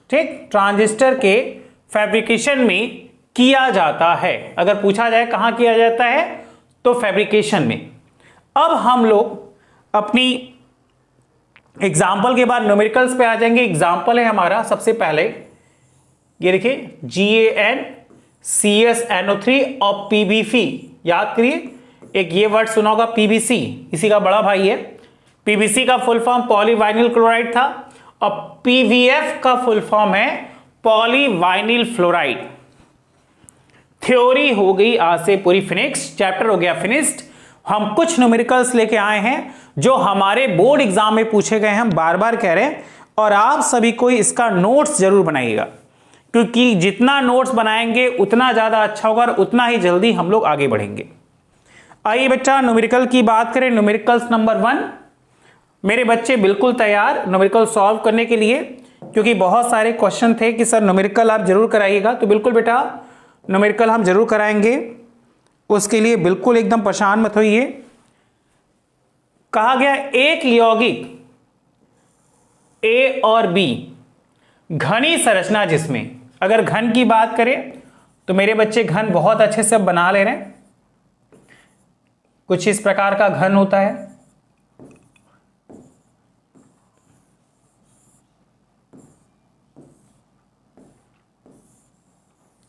[SPEAKER 1] ठीक, ट्रांजिस्टर के फैब्रिकेशन में किया जाता है। अगर पूछा जाए कहां किया जाता है तो फैब्रिकेशन में। अब हम लोग अपनी एग्जाम्पल के बाद न्यूमेरिकल्स पे आ जाएंगे। एग्जाम्पल है हमारा सबसे पहले, ये देखिए GaNCsNO3 और PbF। याद करिए, एक ये वर्ड सुना होगा PbC, इसी का बड़ा भाई है। PbC का फुल फॉर्म पॉलीवाइनिल क्लोराइड था और PvF का फुल फॉर्म है पॉलीवाइनिल फ्लोराइड। थ्योरी हो गई आज से पूरी फिनिक्स, चैप्टर हो गया फिनिश्ड। हम कुछ न्यूमेरिकल्स लेके आए हैं जो हमारे बोर्ड एग्जाम में पूछे गए हैं, हम बार बार कह रहे हैं। और आप सभी को इसका नोट्स जरूर बनाइएगा, क्योंकि जितना नोट्स बनाएंगे उतना ज्यादा अच्छा होगा और उतना ही जल्दी हम लोग आगे बढ़ेंगे। आइए बच्चा न्यूमेरिकल की बात करें। न्यूमेरिकल्स नंबर 1, मेरे बच्चे बिल्कुल तैयार न्यूमेरिकल सॉल्व करने के लिए, क्योंकि बहुत सारे क्वेश्चन थे कि सर न्यूमेरिकल आप जरूर कराइएगा। तो बिल्कुल बेटा न्यूमेरिकल हम जरूर कराएंगे, उसके लिए बिल्कुल एकदम परेशान मत होइए। कहा गया एक यौगिक A और B घनी संरचना जिसमें, अगर घन की बात करें तो मेरे बच्चे घन बहुत अच्छे से बना ले रहे हैं। कुछ इस प्रकार का घन होता है,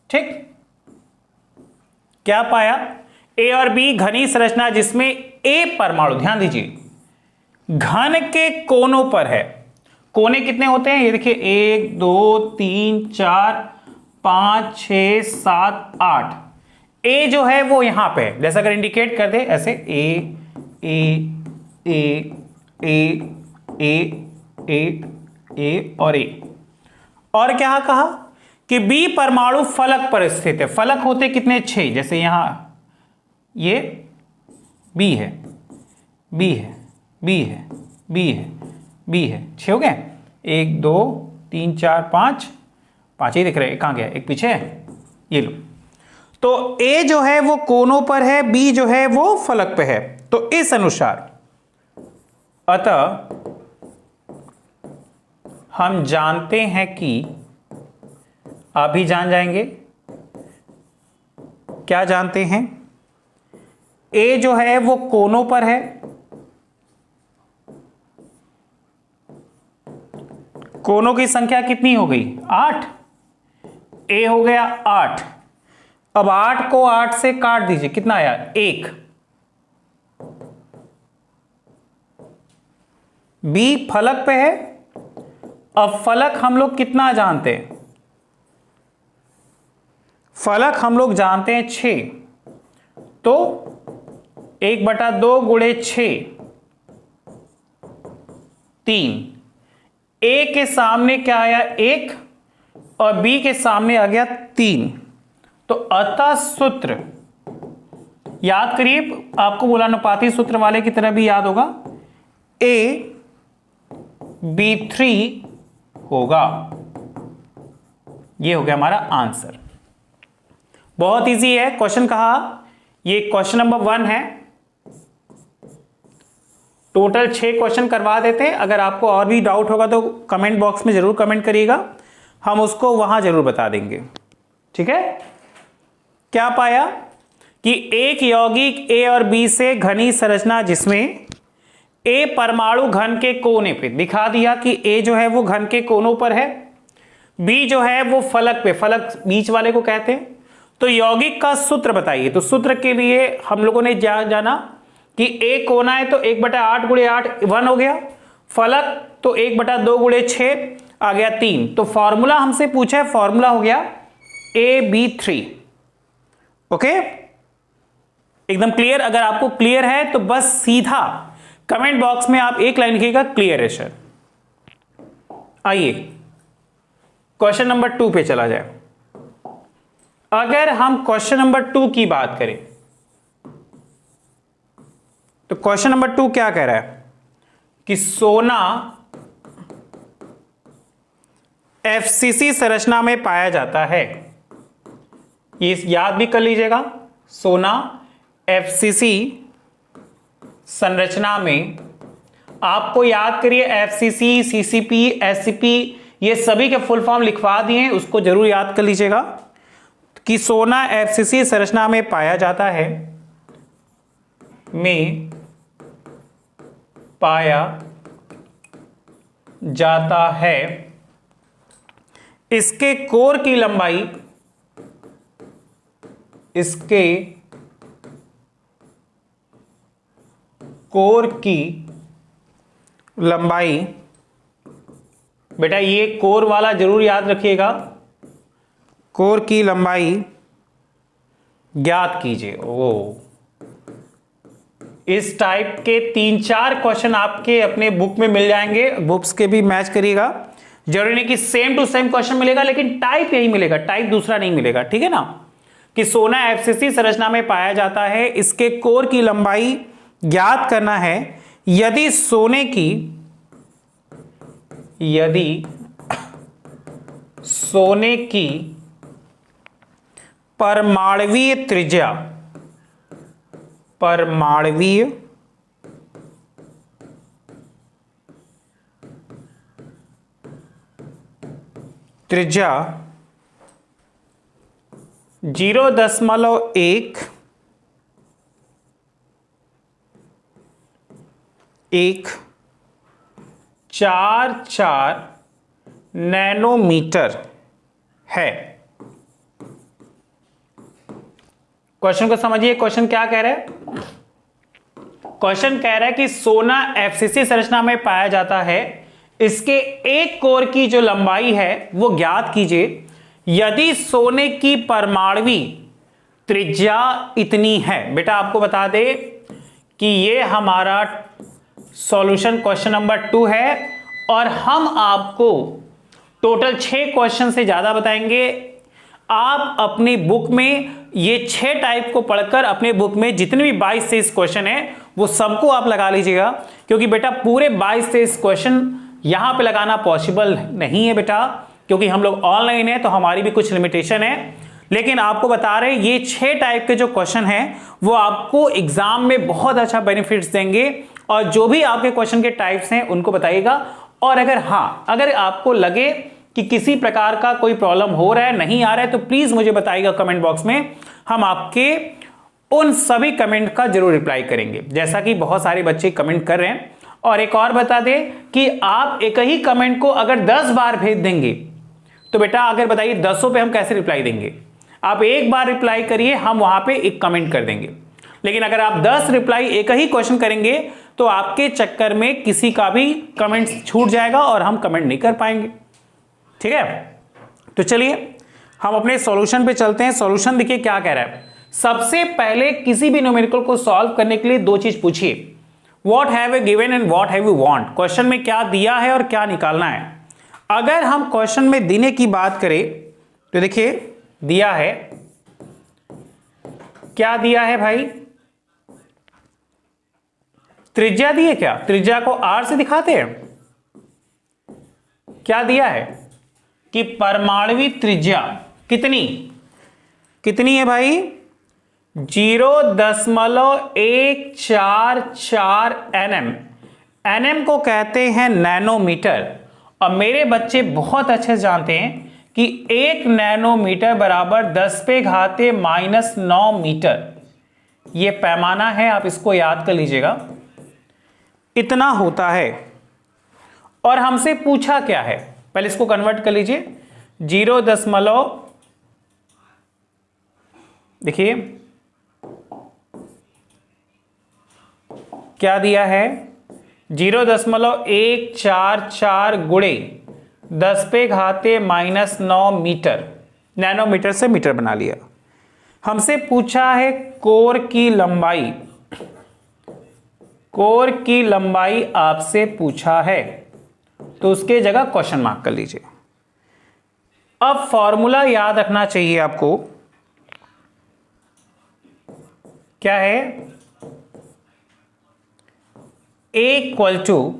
[SPEAKER 1] ठीक। क्या पाया? A और B घनी संरचना जिसमें A परमाणु, ध्यान दीजिए, घन के कोनों पर है। कोने कितने होते हैं? ये देखिए 1 2 3 4 5 6 7 8। A जो है वो यहां पे है, जैसा अगर इंडिकेट कर दे ऐसे A A A A A A A और A। और क्या कहा कि B परमाणु फलक पर स्थित है। फलक होते कितने? 6। जैसे यहां ये B है, B है, B है, B है, B है, 6 हो गए। 1 2 3 4 5 5 ही दिख रहे हैं, कहां गया? एक पीछे है, ये लो। तो A जो है वो कोनों पर है, B जो है वो फलक पे है। तो इस अनुसार अतः हम जानते हैं कि, आप भी जान जाएंगे, क्या जानते हैं? A जो है वो कोनों पर है, कोनों की संख्या कितनी हो गई? 8। A हो गया 8। अब 8 को 8 से काट दीजिए, कितना आया? 1। B फलक पे है। अब फलक हम लोग कितना जानते हैं? फलक हम लोग जानते हैं 6। तो 1/2 गुणे 6 3। A के सामने क्या आया? 1 और B के सामने आ गया 3। तो अतः सूत्र याद करिए, आपको बोलानुपाती सूत्र वाले की तरह भी याद होगा, A B3 होगा। ये हो गया हमारा आंसर। बहुत इजी है क्वेश्चन। कहा ये क्वेश्चन नंबर 1 है। टोटल 6 क्वेश्चन करवा देते हैं। अगर आपको और भी डाउट होगा तो कमेंट बॉक्स में जरूर कमेंट करिएगा, हम उसको वहां जरूर बता देंगे, ठीक है। क्या पाया कि एक यौगिक A और B से घनी संरचना जिसमें A परमाणु घन के कोने पे, दिखा दिया कि A जो है वो घन के कोनों पर है, B जो है वो फलक पे, फलक बीच वाले को कहते हैं। तो यौगिक का सूत्र बताइए। तो सूत्र के लिए हम लोगों ने जाना कि A कोना है तो 1/8 गुणे 8 1 हो गया। फलक तो 1/2 गुणे 6 आ गया 3। तो फॉर्मूला हमसे पूछा है, फॉर्मूला हो गया AB3। ओके, एकदम क्लियर। अगर आपको क्लियर है तो बस सीधा कमेंट बॉक्स में आप एक लाइन लिखिएगा, क्लियर है सर। आइए क्वेश्चन नंबर 2 पे चला जाए। अगर हम क्वेश्चन नंबर 2 की बात करें तो क्वेश्चन नंबर 2 क्या कह रहा है कि सोना FCC संरचना में पाया जाता है। ये याद भी कर लीजिएगा, सोना FCC संरचना में, आपको याद करिए FCC, CCP, SCP ये सभी के फुल फॉर्म लिखवा दिए, उसको जरूर याद कर लीजिएगा कि सोना FCC संरचना में पाया जाता है, में पाया जाता है। इसके कोर की लंबाई, इसके कोर की लंबाई, बेटा ये कोर वाला जरूर याद रखिएगा, कोर की लंबाई ज्ञात कीजिए। ओ, इस टाइप के 3-4 क्वेश्चन आपके अपने बुक में मिल जाएंगे, बुक्स के भी मैच करिएगा। जरूरी नहीं कि सेम टू सेम क्वेश्चन मिलेगा, लेकिन टाइप यही मिलेगा, टाइप दूसरा नहीं मिलेगा, ठीक है ना। कि सोना FCC संरचना में पाया जाता है, इसके कोर की लंबाई ज्ञात करना है। यदि सोने की परमाणवीय त्रिज्या, परमाणवीय त्रिज्या 0.144 नैनोमीटर है। क्वेश्चन को समझिए, क्वेश्चन क्या कह रहा है। क्वेश्चन कह रहा है कि सोना FCC संरचना में पाया जाता है, इसके एक कोर की जो लंबाई है वो ज्ञात कीजिए। यदि सोने की परमाणु त्रिज्या इतनी है, बेटा आपको बता दे कि ये हमारा सॉल्यूशन क्वेश्चन नंबर 2 है, और हम आपको टोटल 6 क्वेश्चन से ज्यादा बताएंगे। आप अपनी बुक में ये 6 टाइप को पढ़कर अपने बुक में जितने भी 22-23 क्वेश्चन है वो सबको आप लगा लीजिएगा, क्योंकि बेटा पूरे 22-23 क्वेश्चन यहां पे लगाना पॉसिबल नहीं है बेटा, क्योंकि हम लोग ऑनलाइन है तो हमारी भी कुछ लिमिटेशन है। लेकिन आपको बता रहे ये 6 टाइप के जो क्वेश्चन हैं वो आपको एग्जाम में बहुत अच्छा बेनिफिट्स देंगे, और जो भी आपके क्वेश्चन के टाइप्स हैं उनको बताइएगा। और अगर आपको लगे कि किसी प्रकार का कोई प्रॉब्लम हो रहा है, नहीं आ रहा है, तो प्लीज मुझे बताइएगा कमेंट बॉक्स में, हम आपके उन सभी कमेंट का जरूर रिप्लाई करेंगे, जैसा कि बहुत सारे बच्चे कमेंट कर रहे हैं। और एक और बता दें कि आप एक ही कमेंट को अगर 10 बार भेज देंगे तो बेटा अगर बताइए 10 पे हम कैसे रिप्लाई देंगे। आप एक बार रिप्लाई करिए, हम वहां पे एक कमेंट कर देंगे। लेकिन अगर आप 10 रिप्लाई एक ही क्वेश्चन करेंगे तो आपके चक्कर में किसी का भी कमेंट छूट जाएगा और हम कमेंट नहीं कर पाएंगे, ठीक है। तो चलिए हम अपने सॉल्यूशन पे चलते हैं। सॉल्यूशन देखिए क्या कह रहा है। सबसे पहले किसी भी न्यूमेरिकल को सॉल्व करने के लिए 2 चीज पूछिए, what have you given and what have you want. Question में क्या दिया है और क्या निकालना है। अगर हम क्वेश्चन में देने की बात करें तो देखिए दिया है, क्या दिया है भाई, त्रिज्या दी है। क्या त्रिज्या को R से दिखाते हैं। क्या दिया है कि परमाणु त्रिज्या कितनी है भाई, 0.144 nm। nm को कहते हैं नैनोमीटर, और मेरे बच्चे बहुत अच्छे जानते हैं कि 1 नैनोमीटर बराबर 10⁻⁻⁹ मीटर। यह पैमाना है, आप इसको याद कर लीजिएगा, इतना होता है। और हमसे पूछा क्या है, पहले इसको कन्वर्ट कर लीजिए। 0. देखिए क्या दिया है 0.144 गुणे 10 पे घाते -9 मीटर, नैनोमीटर से मीटर बना लिया। हमसे पूछा है कोर की लंबाई, कोर की लंबाई आपसे पूछा है, तो उसके जगह क्वेश्चन मार्क कर लीजिए। अब फॉर्मूला याद रखना चाहिए आपको, क्या है, A इक्वल टू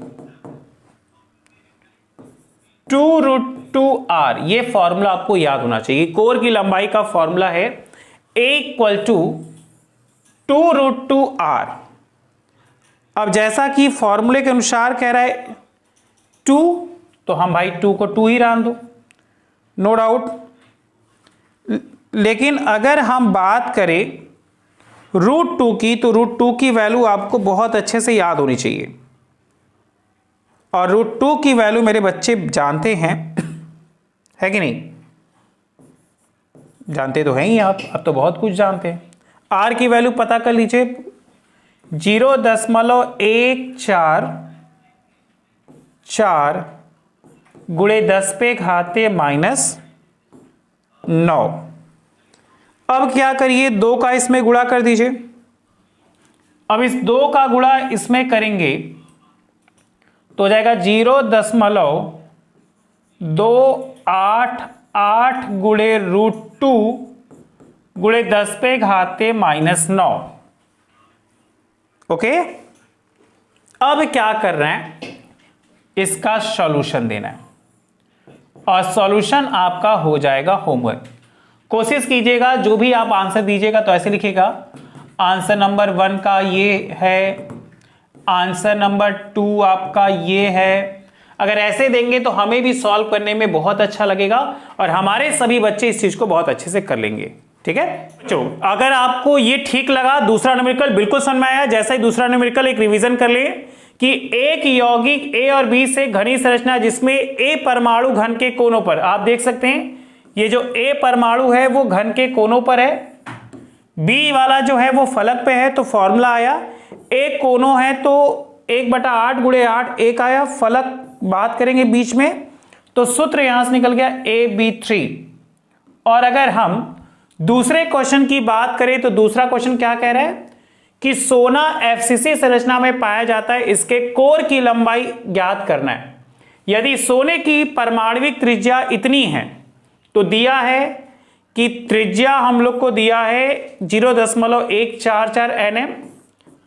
[SPEAKER 1] 2√2r, ये फॉर्मूला आपको याद होना चाहिए। कोर की लंबाई का फॉर्मूला है A इक्वल टू 2√2r। अब जैसा कि फॉर्मूले के अनुसार कह रहा है 2, तो हम भाई 2 को 2 ही रहने दो, नो डाउट। लेकिन अगर हम बात करें √2 की, तो √2 की वैल्यू आपको बहुत अच्छे से याद होनी चाहिए, और √2 की वैल्यू मेरे बच्चे जानते हैं, है कि नहीं? जानते तो हैं ही आप, अब तो बहुत कुछ जानते हैं। आर की वैल्यू पता कर लीजिए, 0.144 गुणे 10 पे घाते -9। अब क्या करिए, 2 का इसमें गुणा कर दीजिए। अब इस 2 का गुणा इसमें करेंगे तो हो जाएगा 0.288 गुणे √2 गुणे 10 पे घाते -9। ओके, अब क्या कर रहे हैं, इसका सॉल्यूशन देना है, और सॉल्यूशन आपका हो जाएगा होमवर्क। कोशिश कीजिएगा जो भी आप आंसर दीजिएगा तो ऐसे लिखिएगा, आंसर नंबर 1 का ये है, आंसर नंबर 2 आपका ये है। अगर ऐसे देंगे तो हमें भी सॉल्व करने में बहुत अच्छा लगेगा, और हमारे सभी बच्चे इस चीज को बहुत अच्छे से कर लेंगे। ठीक है बच्चों, अगर आपको ये ठीक लगा, दूसरा न्यूमेरिकल बिल्कुल समझ में आया, जैसा ही दूसरा न्यूमेरिकल एक रिवीजन कर ले कि एक यौगिक A और B से घनी संरचना जिसमें A परमाणु घन के कोनों पर, आप देख सकते हैं ये जो A परमाणु है वो घन के कोनों पर है, B वाला जो है वो फलक पे है, तो फॉर्मूला आया A कोनों है तो 1/8 गुणे 8 1 आया, फलक बात करेंगे बीच में तो सूत्र यहां से निकल गया AB3। और अगर हम दूसरे क्वेश्चन की बात करें तो दूसरा क्वेश्चन क्या कह रहा है कि सोना FCC संरचना में पाया जाता है, इसके कोर की लंबाई ज्ञात करना है। यदि सोने की परमाणविक त्रिज्या इतनी है तो दिया है कि त्रिज्या हम लोग को दिया है 0.144 nm,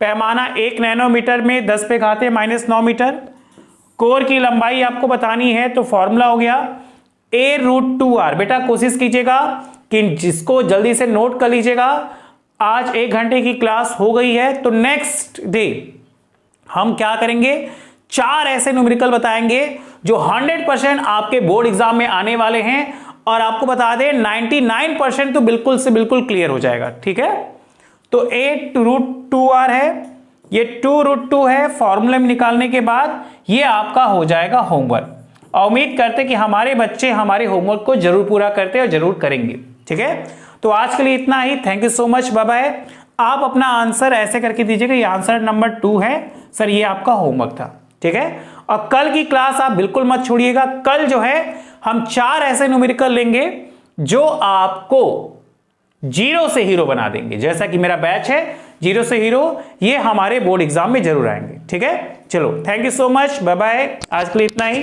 [SPEAKER 1] पैमाना 1 नैनोमीटर में 10 पे घाते -9 मीटर, कोर की लंबाई आपको बतानी है, तो फॉर्मूला हो गया A√2r। बेटा कोशिश कीजिएगा कि जिसको जल्दी से नोट कर लीजिएगा, आज 1 घंटे की क्लास हो गई है, तो नेक्स्ट डे हम क्या करेंगे, 4 ऐसे न्यूमेरिकल बताएंगे जो 100% आपके बोर्ड एग्जाम में आने वाले हैं, और आपको बता दें 99% तो बिल्कुल से बिल्कुल क्लियर हो जाएगा। ठीक है, तो A√2r है, ये 2√2 है, फॉर्मूले में निकालने के बाद ये आपका हो जाएगा होमवर्क। और उम्मीद करते कि हमारे बच्चे हमारे होमवर्क को जरूर पूरा करते और जरूर करेंगे। ठीक है, तो आज के लिए इतना ही, thank you so much, bye bye. आप अपना आंसर ऐसे करके दीजिएगा, ये आंसर नंबर 2 है सर, ये आपका होमवर्क था। ठीक है, और कल की क्लास आप बिल्कुल मत छोड़िएगा, कल जो है हम 4 ऐसे न्यूमेरिकल लेंगे जो आपको 0 से हीरो बना देंगे। जैसा कि मेरा बैच है 0 से हीरो, ये हमारे बोर्ड एग्जाम में जरूर आएंगे। ठीक है, चलो thank you so much, bye bye, आज के लिए इतना ही।